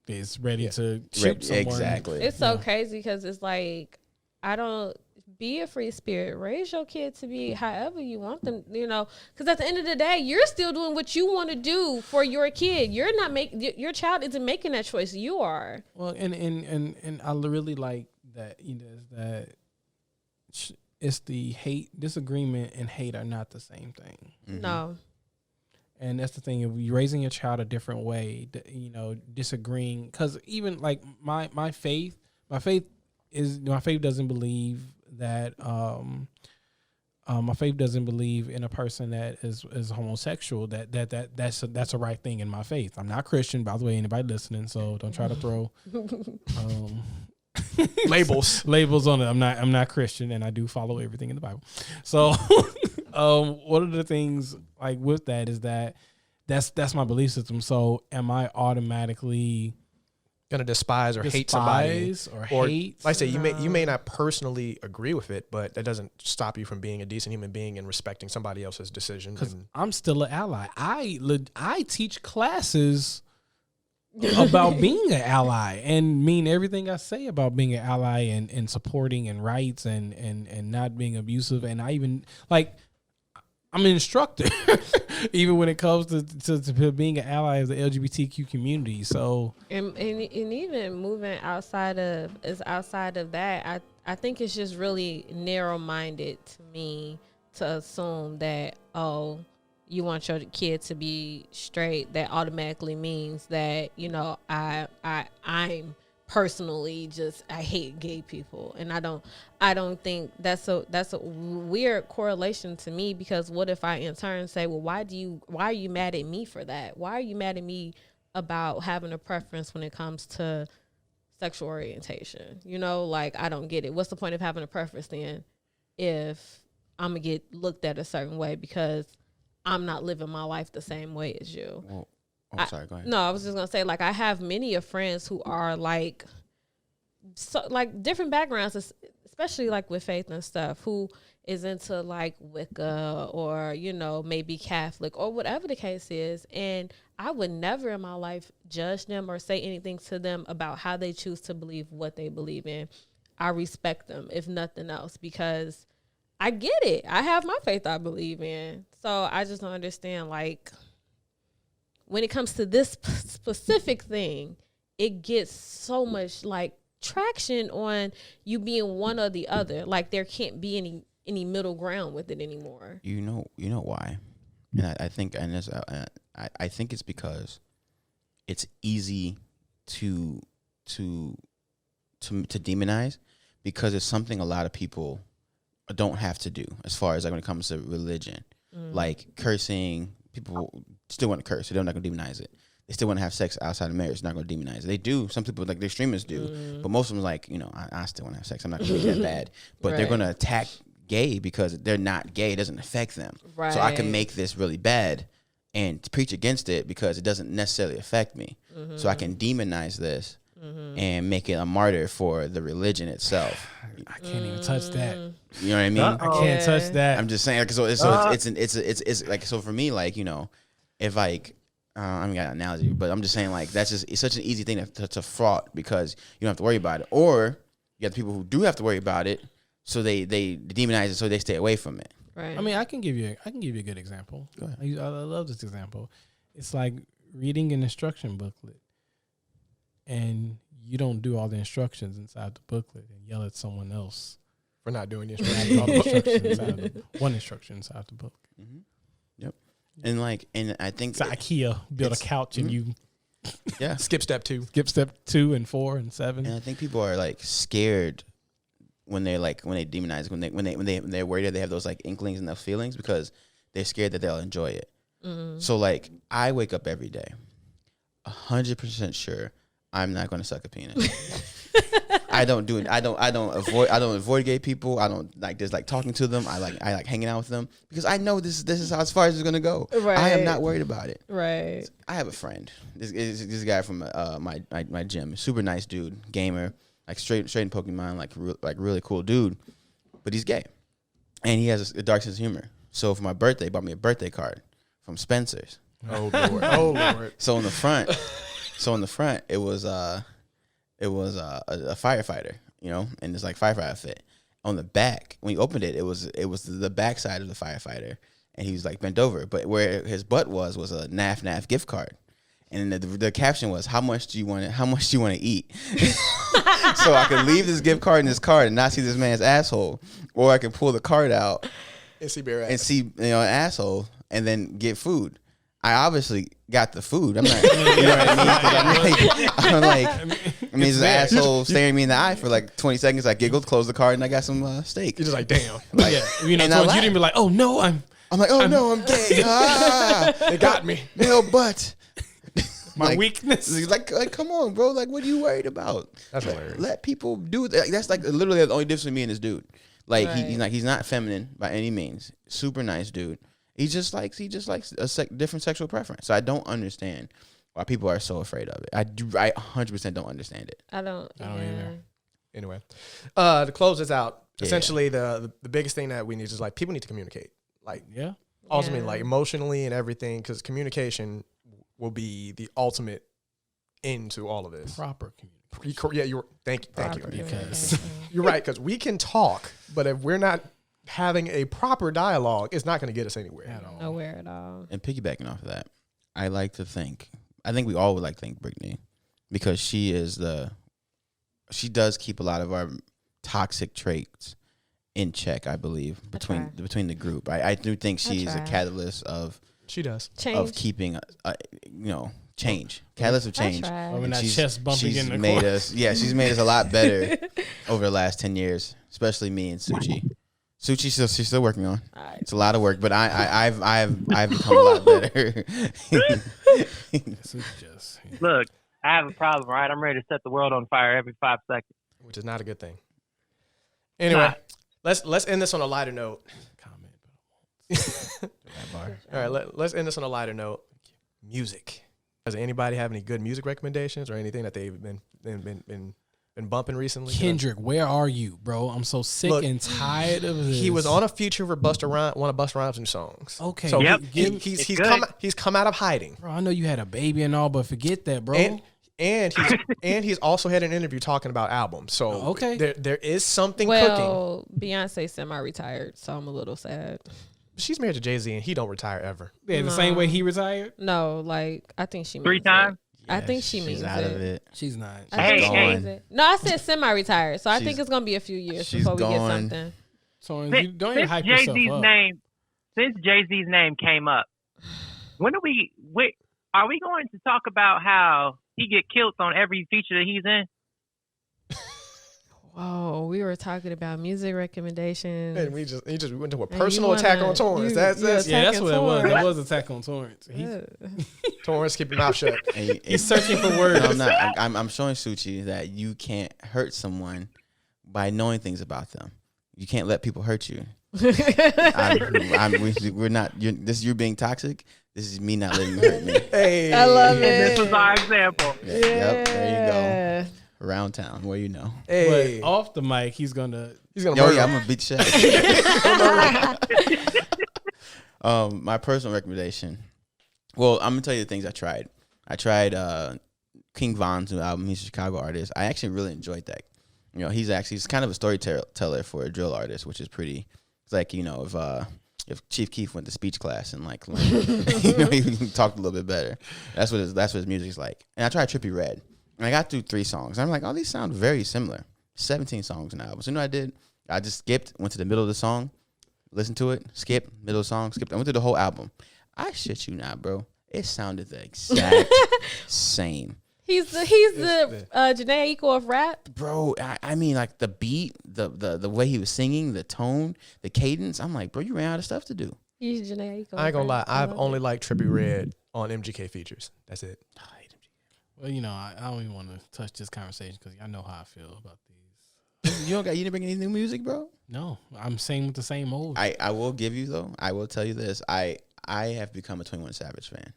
is ready to shoot someone. Exactly. It's so crazy, because it's like, I don't be a free spirit. Raise your kid to be however you want them, because at the end of the day, you're still doing what you want to do for your kid. You're not your child isn't making that choice. You are. Well, and I really like that, that it's the hate, disagreement and hate are not the same thing. Mm-hmm. No. And that's the thing. If you're raising your child a different way, disagreeing, because even like my faith doesn't believe that my faith doesn't believe in a person that is homosexual. That's a right thing in my faith. I'm not Christian, by the way. Anybody listening, so don't try to throw labels on it. I'm not Christian, and I do follow everything in the Bible. So one of the things like with that is that's my belief system. So am I automatically gonna despise or hate somebody, or hate? Like I say, you may not personally agree with it, but that doesn't stop you from being a decent human being and respecting somebody else's decision. Because I'm still an ally. I teach classes about being an ally and mean everything I say about being an ally and supporting and rights and not being abusive. And I even I'm an instructor, even when it comes to being an ally of the LGBTQ community. So and even moving outside of that, I think it's just really narrow-minded to me to assume that, you want your kid to be straight, that automatically means that, I'm personally I hate gay people. And I don't think that's a weird correlation to me, because what if I in turn say, well, why are you mad at me for that? Why are you mad at me about having a preference when it comes to sexual orientation? I don't get it. What's the point of having a preference then if I'm gonna get looked at a certain way because I'm not living my life the same way as you. Well, sorry, go ahead. No, I was just gonna say, like, I have many of friends who are like, so like different backgrounds, especially like with faith and stuff, who is into like Wicca or, you know, maybe Catholic or whatever the case is. And I would never in my life judge them or say anything to them about how they choose to believe what they believe in. I respect them, if nothing else, because I get it. I have my faith I believe in. So I just don't understand, like, when it comes to this specific thing, it gets so much like traction on you being one or the other. Like there can't be any middle ground with it anymore. You know why? And I think, and this, I think it's because it's easy to demonize, because it's something a lot of people don't have to do as far as like when it comes to religion. Like cursing, people still want to curse, so they're not going to demonize it. They still want to have sex outside of marriage, not going to demonize it. They do. Some people, like the extremists do, but most of them, like, you know, I still want to have sex. I'm not going to make that bad. But they're going to attack gay because they're not gay. It doesn't affect them. Right. So I can make this really bad and preach against it because it doesn't necessarily affect me. So I can demonize this and make it a martyr for the religion itself. I can't even touch that. You know what I mean? I can't touch that. I'm just saying. So it's like, so for me, like, you know, if like, I mean, I got an analogy, but I'm just saying, like, that's just, it's such an easy thing to fraud because you don't have to worry about it. Or you got the people who do have to worry about it, so they demonize it, so they stay away from it. Right. I mean, I can give you a good example. Go ahead. I love this example. It's like reading an instruction booklet, and you don't do all the instructions inside the booklet and yell at someone else for not doing the for not all the instructions inside one instruction inside the book. Yep. And like, and I think it's IKEA build a couch and you skip step 2. Skip step 2 and 4 and 7. And I think people are like scared when they demonize, when they're worried that they have those like inklings and those feelings, because they're scared that they'll enjoy it. So like, I wake up every day 100% sure I'm not going to suck a penis. I don't do it. I don't avoid gay people. I don't like just like talking to them. I like hanging out with them because I know this is how, as far as it's going to go. Right. I am not worried about it. Right. I have a friend. This guy from my gym, super nice dude, gamer, like straight in Pokemon, like really cool dude, but he's gay, and he has a dark sense of humor. So for my birthday, he bought me a birthday card from Spencer's. Oh Lord! Oh Lord! So in the front, it was a firefighter, you know, and it's like firefighter outfit. On the back, when he opened it, it was the back side of the firefighter, and he was like bent over, but where his butt was a NAF gift card, and the caption was, "How much do you want to eat?" So I could leave this gift card in this card and not see this man's asshole, or I could pull the card out and see bare ass. and see, you know, an asshole, and then get food. I obviously got the food. I'm not, you know what I mean? I mean, this asshole staring me in the eye for like 20 seconds. I giggled, closed the card, and I got some steak. You're just like, damn. Like, you know, you didn't be like, oh no, I'm like, oh no, I'm gay. They got me. Male butt. My like, weakness. Like, come on, bro. Like, what are you worried about? That's hilarious. Let people do it. Like, that's like literally the only difference between me and this dude. Like, Right. he's not feminine by any means. Super nice dude. He just likes a different sexual preference. So I don't understand why people are so afraid of it. I 100% don't understand it. I don't either. Anyway, to close this out, Yeah. essentially the biggest thing that we need is like people need to communicate. Like Yeah. ultimately, like emotionally and everything, because communication will be the ultimate end to all of this. Proper communication. Yeah, thank you. Because You're right, because we can talk, but if we're not having a proper dialogue, it's not going to get us anywhere. at all. Nowhere at all. And piggybacking off of that, I think we all would like to thank Brittany, because she does keep a lot of our toxic traits in check, I believe, between the group. I do think she's a catalyst of She does. Change. keeping change. Catalyst of change. I Or we're And not she's- chest bumping she's in the made corner. she's made us a lot better over the last 10 years, especially me and Suchi. She's still working on. Alright. It's a lot of work, but I've become a lot better. This is just Look, I have a problem, right? I'm ready to set the world on fire every 5 seconds. Which is not a good thing. Anyway, Nah. let's end this on a lighter note. Comment. All right, let's end this on a lighter note. Music. Does anybody have any good music recommendations or anything that they've been bumping recently? Kendrick, where are you, bro? I'm so sick and tired of this. He was on a feature for one of Busta Rhymes' new songs. Okay, so Yep. he's come out of hiding. Bro, I know you had a baby and all, but forget that, bro. And he's also had an interview talking about albums. So Okay. there is something cooking. Well, Beyonce semi-retired, so I'm a little sad. She's married to Jay-Z and he don't retire ever. Yeah, the same way he retired. No, like I think she Three means times? I think she means She's out of it. She's not. I think she Hey, means it. No, I said semi-retired, so I think She's- it's gonna be a few years she's before we get gone. something. So you don't even hype yourself up. Since Jay-Z's name came up, are we going to talk about how he get killed on every feature that he's in? Whoa, we were talking about music recommendations. And we went to a And personal you attack wanna- on Torrance. you- That's Yeah, that's Attack what it on was. That Torrance. was Attack on Torrance. Torrance, keep your mouth shut. He's searching for words. No, I'm not. I'm showing Suchi that you can't hurt someone by knowing things about them. You can't let people hurt you. We're not. You're being toxic. This is me not letting you hurt me. Hey, I love And it. this was our example. Yeah, Yep, there you go. Around town, where you know. Hey, But off the mic, he's gonna. he's gonna Yo, murder yeah, him. I'm gonna beat shit. My personal recommendation. Well, I'm gonna tell you the things I tried. I tried King Von's new album. He's a Chicago artist. I actually really enjoyed that. You know, he's kind of a storyteller for a drill artist, which is pretty. It's like, you know, if Chief Keef went to speech class and like you know, he talked a little bit better. That's what his music's like. And I tried Trippie Redd, and I got through 3 songs. I'm like, oh, these sound very similar. 17 songs in the album. So you know what I did? I just skipped, went to the middle of the song, listened to it, skipped, middle of the song, skipped. I went through the whole album. I shit you not, bro. It sounded the exact same. He's the Janae Equal of rap. Bro, I mean, like the beat, the way he was singing, the tone, the cadence. I'm like, bro, you ran out of stuff to do. He's Janae Equal. I ain't gonna lie. of rap. I've love only it. liked Trippie Redd on MGK features. That's it. Well, you know, I don't even want to touch this conversation because I know how I feel about these. You didn't bring any new music, bro? No, I'm saying with the same old. I will give you though. I will tell you this. I have become a 21 Savage fan,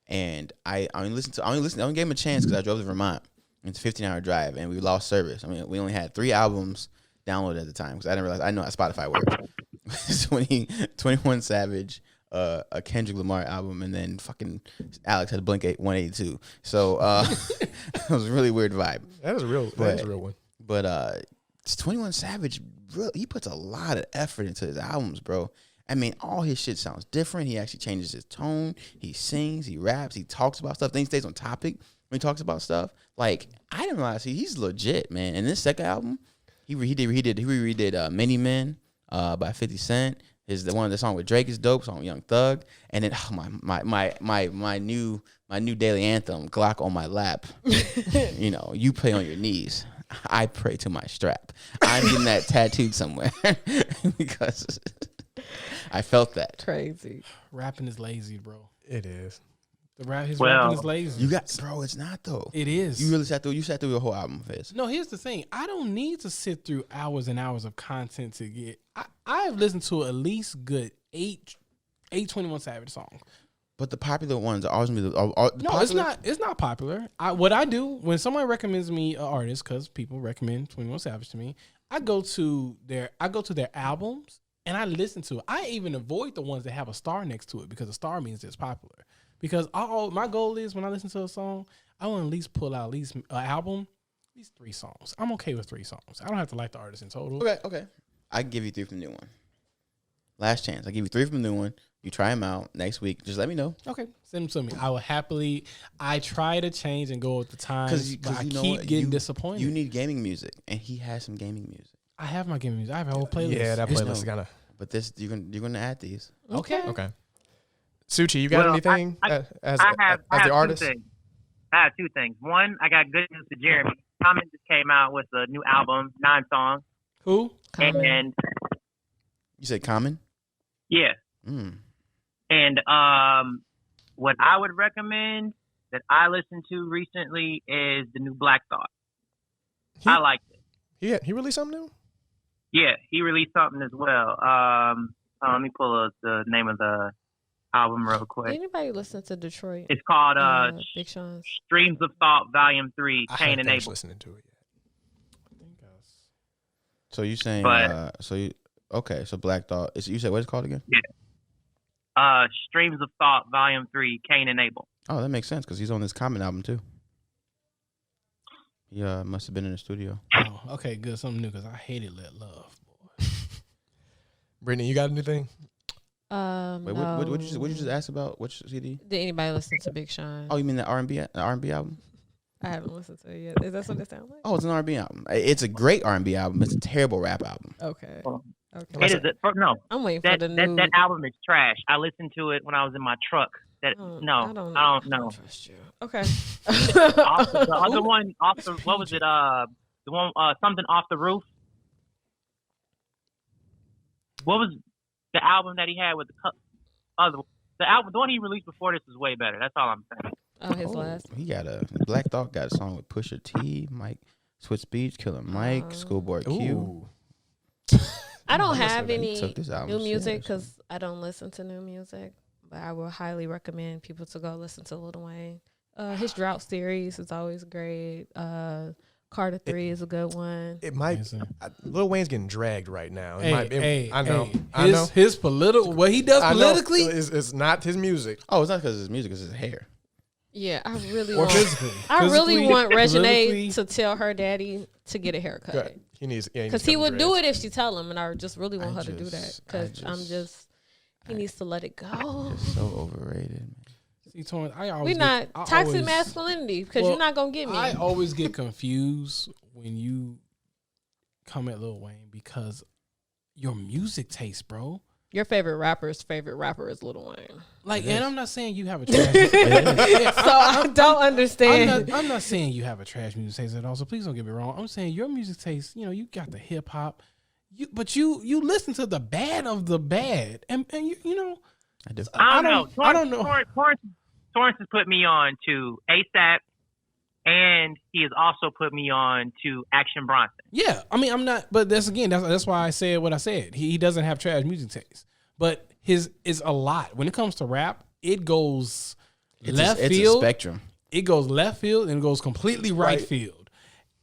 and I only gave him a chance because I drove to Vermont. It's a 15-hour drive, and we lost service. I mean, we only had 3 albums downloaded at the time because I didn't realize. I know how Spotify works. 21 Savage, a Kendrick Lamar album, and then fucking Alex had Blink 182. So it was a really weird vibe. That is a real one. But 21 Savage, he puts a lot of effort into his albums, bro. I mean, all his shit sounds different. He actually changes his tone. He sings, he raps, he talks about stuff. Then he stays on topic when he talks about stuff. Like, I didn't realize he's legit, man. And this second album, he redid Many Men by 50 Cent. One of the song with Drake is dope, song Young Thug. And then my new daily anthem, Glock on My Lap. You know, you play on your knees. I pray to my strap. I'm getting that tattooed somewhere because I felt that. Crazy. Rapping is lazy, bro. It is. His Well, rapping is lazy. Bro, it's not though. It is. You really sat through your whole album, Fizz. No, here's the thing. I don't need to sit through hours and hours of content to get. I have listened to at least good eight 21 Savage songs. But the popular ones are always gonna be No, it's not. It's not popular. What I do when someone recommends me an artist, because people recommend 21 Savage to me, I go to their albums and I listen to it. I even avoid the ones that have a star next to it because a star means it's popular. Because my goal is when I listen to a song, I want to at least pull out at least an album, at least 3 songs. I'm okay with 3 songs. I don't have to like the artist in total. Okay. I can give you 3 from the new one. Last chance. I give you 3 from the new one. You try them out next week. Just let me know. Okay, send them to me. I will happily. I try to change and go with the times, but I you know keep what? getting disappointed. You need gaming music, and he has some gaming music. I have my gaming music. I have a whole playlist. Yeah, that It's playlist is no- kind of But you're gonna add these. Okay. okay. Suchi, you got Well, anything I as have the artist? 2 things. I have 2 things. One, I got good news for Jeremy. Common just came out with a new album, 9 songs, Who? and You said Common? yeah. And what I would recommend that I listened to recently is the new Black Thought. I liked it. He released something new? Yeah, he released something as well. Let me pull up the name of the album real quick. Anybody listen to Detroit? It's called Big Sean's. Streams of Thought Volume 3, I Cain haven't and finished Abel. listening to it yet. So you saying? But- So Black Thought. You said what it's called again? Streams of Thought Volume 3, Cain and Abel. Oh, that makes sense because he's on this Common album too. He must have been in the studio. Oh, okay, good. Something new because I hated Let Love. Boy. Brittany, you got anything? Wait, what you just ask about? Which CD? Did anybody listen to Big Sean? Oh, you mean the R&B album? I haven't listened to it yet. Is that what it sounds like? Oh, it's an R&B album. It's a great R&B album. It's a terrible rap album. Okay. It is no. I'm waiting for the new. That album is trash. I listened to it when I was in my truck. I don't know. I don't know. Trust you. Okay. The other one off the what was it? The one something off the roof. What was the album that he had with the album? The one he released before this is way better. That's all I'm saying. Oh, his last. He got Black Thought got a song with Pusha T, Mike, Switch Beach, Killer Mike, Schoolboy Q. Ooh. I don't Unless have they any took this album new music serious. because I don't listen to new music. But I will highly recommend people to go listen to Lil Wayne. His Drought series is always great. Carter 3 is a good one. It might. Lil Wayne's getting dragged right now. I know. His political, what he does politically is not his music. Oh, it's not because his music, it's his hair. Yeah, I really or want. physically. I really Physically, want Reginae politically. to tell her daddy to get a haircut. Good. He needs, Because he would do it if she tell him, and I just really want her to do that. Because he needs to let it go. It's so overrated, man. See, Torrance, I always We're not I toxic always- masculinity because Well, you're not gonna get me. I always get confused when you come at Lil Wayne because your music taste, bro. Your favorite rapper is Lil Wayne. Like, and I'm not saying you have a trash. So I don't understand. I'm not saying you have a trash music taste at all. So please don't get me wrong. I'm saying your music taste. You know, you got the hip hop. But you listen to the bad of the bad, and you know. I don't know. I don't know. Torrance has put me on to ASAP, and he has also put me on to Action Bronson. Yeah, I mean, I'm not, but that's why I said what I said. He doesn't have trash music taste, but his is a lot. When it comes to rap, it goes left field. It's a spectrum. It goes left field and it goes completely right field.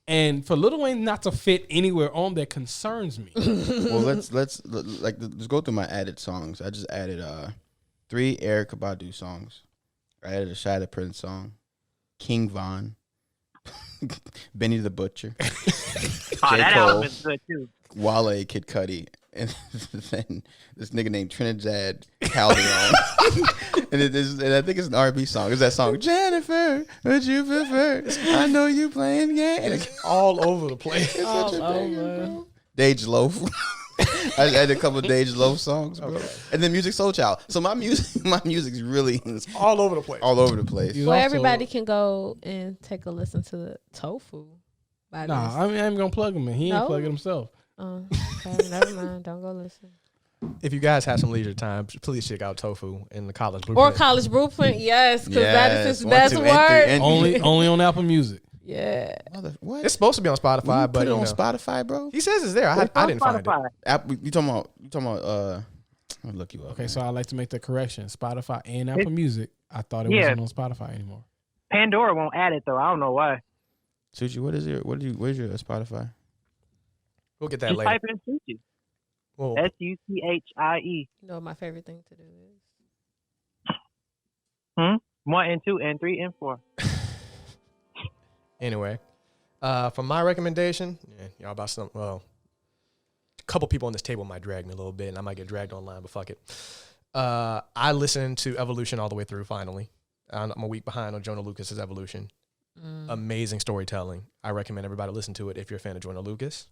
And for Lil Wayne not to fit anywhere on that concerns me. Well, let's go through my added songs. I just added 3 Erykah Badu songs. I added a Shada Prince song, King Von, Benny the Butcher, Oh, J. that Cole, album is good too. Wale, Kid Cudi, and then this nigga named Trinidad Calderon. and I think it's an R&B song. It's that song, Jennifer, would you prefer? I know you playing games. It's all over the place. It's All such a banger, over. bro. Dage Loaf. I added a couple of Dage Loaf songs, bro. Okay. And then Music Soul Child. So my music's really All over the place. all over the place. You Well, also- everybody can go and take a listen to the Tofu. By Nah, this. I mean, I'm gonna plug him in. He ain't No? plugging himself. Okay, never mind. Don't go listen. If you guys have some leisure time, please check out Tofu in the College Or Blueprint. College Blueprint, yes, because that is his 1, best 2, and work. 3, and Only on Apple Music. Yeah. What? It's supposed to be on When Spotify, you but put it you on know. Spotify, bro. He says it's there. I didn't find it. Apple, you talking about? I'll look you up. Okay, so I like to make the correction. Spotify and Apple Music. I thought it Yeah. wasn't on Spotify anymore. Pandora won't add it though. I don't know why. Suchi, where's your Spotify? We'll get that Just later. type in Suchi. Well, Suchie. You know what my favorite thing to do is? 1 and 2 and 3 and 4. anyway, for my recommendation, y'all about some. Well, a couple people on this table might drag me a little bit, and I might get dragged online, but fuck it. I listened to Evolution all the way through. Finally, I'm a week behind on Jonah Lucas's Evolution. Amazing storytelling. I recommend everybody listen to it if you're a fan of Jonah Lucas.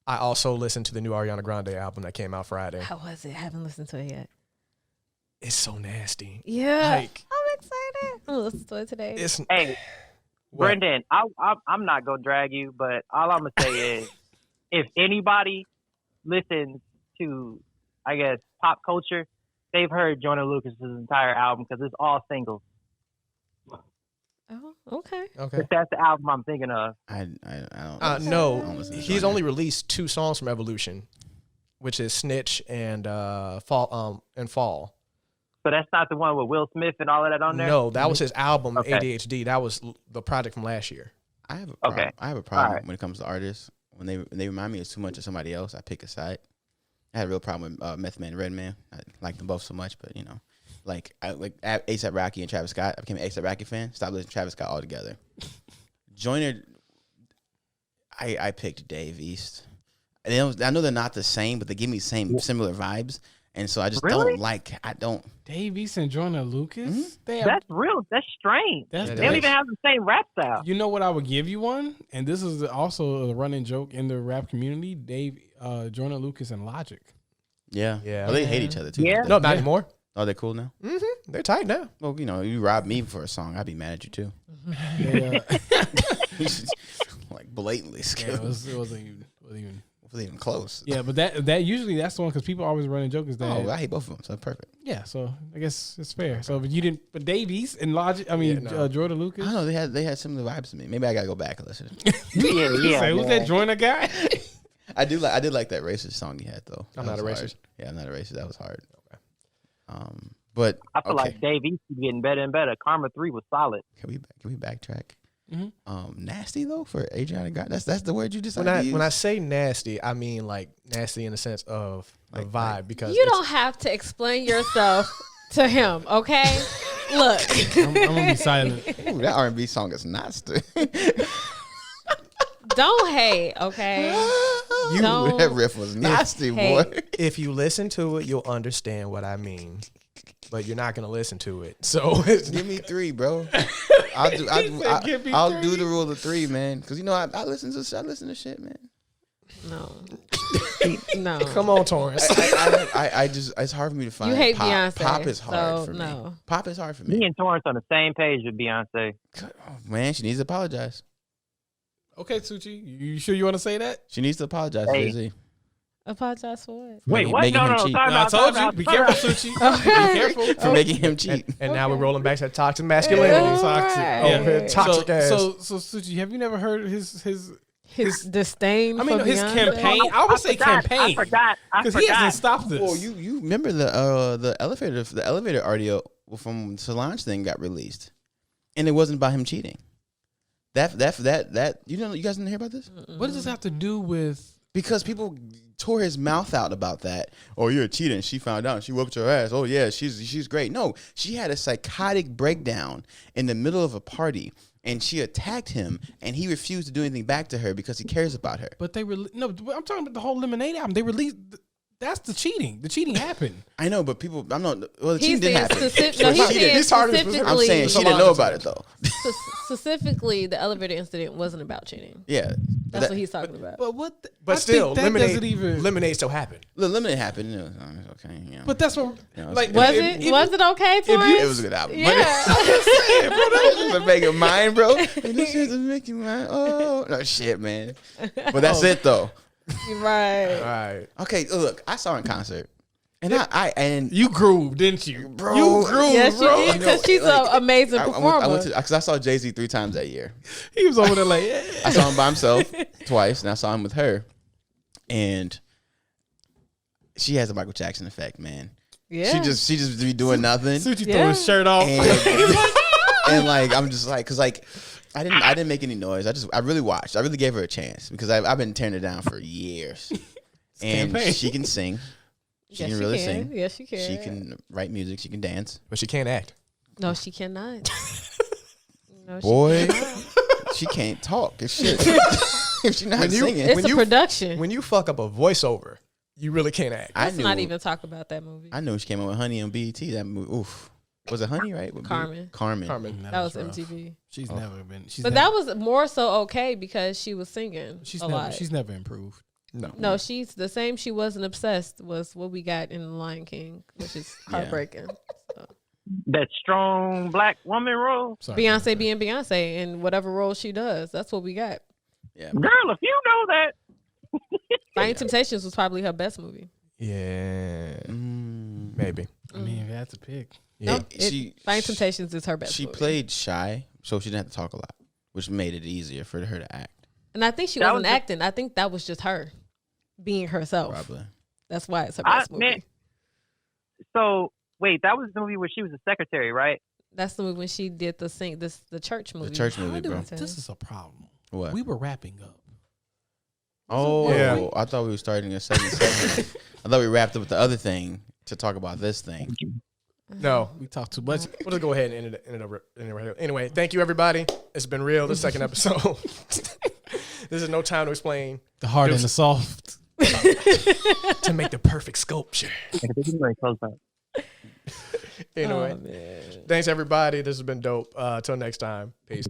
I also listened to the new Ariana Grande album that came out Friday. How was it? I haven't listened to it yet. It's so nasty. Yeah. Like, I'm excited. I'm going to listen to it today. it's Hey, what? Brendan, I'm not gonna drag you, but all I'm gonna say is, if anybody listens to, I guess, pop culture, they've heard Jonah Lucas's entire album because it's all singles. Okay. Oh, okay. Okay. If that's the album I'm thinking of. I don't. No, don't listen to he's Joyner. only released 2 songs from Evolution, which is Snitch and Fall. So that's not the one with Will Smith and all of that on there? No, that was his album Okay. ADHD. That was the project from last year. I have a problem. Okay. I have a problem Alright. when it comes to artists. When they remind me of too much of somebody else, I pick a side. I had a real problem with Method Man and Redman. I like them both so much, but you know, like A$AP Rocky and Travis Scott. I became an A$AP Rocky fan. Stopped listening to Travis Scott altogether. Joyner, I picked Dave East. And I know they're not the same, but they give me similar vibes, and so I just Really? don't like. I don't. Dave East and Joyner Lucas. Mm-hmm. They have, That's real. That's strange. that's Yeah, They don't even have the same rap style. You know what? I would give you one, and this is also a running joke in the rap community. Joyner Lucas and Logic. Yeah. Yeah. Oh, they hate each other too. Yeah. No, not anymore. Oh, they're cool now. They're tight now. Well, you know, you robbed me for a song, I'd be mad at you too. Yeah, Like blatantly it skilled. wasn't even. Wasn't even close. Yeah, but that usually that's the one because people always running joke is that. Oh, I hate both of them, so perfect. Yeah, so I guess it's fair. So, but you didn't. But Dave East and Logic. I mean, Yeah, no. Jordan I Lucas. don't know. They had similar vibes to me. Maybe I gotta go back and listen. Yeah. Say, who's man. that Joyner guy? I did like that racist song he had though. I'm That not a was racist. hard. Yeah, I'm not a racist. That was hard. But I feel okay. like Dave East is getting better and better. Karma 3 was solid. Can we backtrack? Mhm. Nasty though for Adriana Grande. That's the word you decided to use. When I say nasty, I mean like nasty in the sense of the Like- vibe because You it's- don't have to explain yourself to him, okay? Look. I'm gonna be silent. Ooh, that R&B song is nasty. Don't hate, okay? Don't That riff was nasty, hate. boy. if you listen to it, you'll understand what I mean. But you're not gonna listen to it. So it's, Give me 3, bro. I'll do the rule of 3, man. Because you know I listen to shit, man. No. No. come on, Torrance. I just it's hard for me to find. You hate pop. Beyonce. Pop is hard so for me. no. Pop is hard for Me me. and Torrance on the same page with Beyonce. Oh, man, she needs to apologize. Okay, Suchi, you sure you want to say that? She needs to apologize to Hey. Jay-Z. Apologize for what? Wait, what? making No, him no, cheat. time No, I out, told time you. out, Be time careful, out. Suchi. Be careful. For making him cheat. And now we're Okay. rolling back to toxic masculinity. Toxic. Yeah. Toxic ass. So Suchi, have you never heard his His disdain I mean, for his Beyonce? campaign. I would say campaign. I forgot. Because he hasn't stopped this. Well, you remember the elevator audio from Solange thing got released, and it wasn't about him cheating. That you guys didn't hear about this? What does this have to do with? Because people tore his mouth out about that. Oh, you're a cheater. And she found out. And she whooped her ass. Oh yeah, she's great. No, she had a psychotic breakdown in the middle of a party, and she attacked him, and he refused to do anything back to her because he cares about her. But they no. I'm talking about the whole Lemonade album. They released. That's the cheating. The cheating happened. I know, but people, I'm not. Well, the He's cheating didn't saying happen. no, he's She saying He's targeted specifically. I'm saying she didn't know about it though. Specifically, the elevator incident wasn't about cheating. Yeah, That's what he's talking about. But what? but still, that lemonade, doesn't even. lemonade still happened. the lemonade happened. Okay, yeah. But that's what. You know, Like, Was if- it? Was it okay for it was a good album. Yeah. But that was just make it mine, bro. And this shit to make you mine. Oh no, shit, man. But that's it though. Right. All right. Okay, look, I saw her in concert, and and You grooved, didn't you? bro, You grooved, Yes, she bro. did because she's an amazing performer. I went to because I saw Jay-Z 3 times that year. He was over there like, yeah. I saw him by himself twice, and I saw him with her, and she has a Michael Jackson effect, man. yeah. She just be doing nothing, Suchi Yeah. threw his shirt off. and like I'm just like, cause like I didn't make any noise. I really watched. I really gave her a chance because I've been tearing her down for years, and campaign. she can sing. She Yes, can she really can. sing. Yes, she can. She can write music. She can dance. But she can't act. No, she cannot. No, she Boy, cannot. she can't talk. If shit, if she's not When you- singing, It's When a you- production. When you fuck up a voiceover, you really can't act. I Let's knew. not even talk about that movie. I knew she came out with Honey on BET. That movie, oof. Was it Honey, right? With Carmen. Carmen. Carmen. That was rough. MTV. She's never been. She's But never, that was more so okay because she was singing she's a never. lot. She's never improved. No. No, she's the same. She wasn't obsessed was what we got in The Lion King, which is heartbreaking. So. That strong black woman role. Sorry. Beyonce being Beyonce in whatever role she does. That's what we got. Yeah. Girl, if you know that. Fine Temptations was probably her best movie. Yeah. Mm. Maybe. I mean, if you had to pick. Yeah. No, Fine Temptations is her best She movie. played shy, so she didn't have to talk a lot, which made it easier for her to act. And I think she wasn't acting. I think that was just her being herself. Probably. That's why it's her best movie. So wait, that was the movie where she was a secretary, right? That's the movie when she did the church movie. The church movie, bro. This is a problem. What? We were wrapping up. Oh, Yeah. I thought we were starting a second segment. I thought we wrapped up with the other thing to talk about this thing. No, We talked too much. we'll just go ahead and end it right here. Anyway, thank you, everybody. It's been real, the second episode. This is no time to explain. The hard and the soft. To make the perfect sculpture. Anyway, Oh, man. thanks, everybody. This has been dope. Till next time. Peace.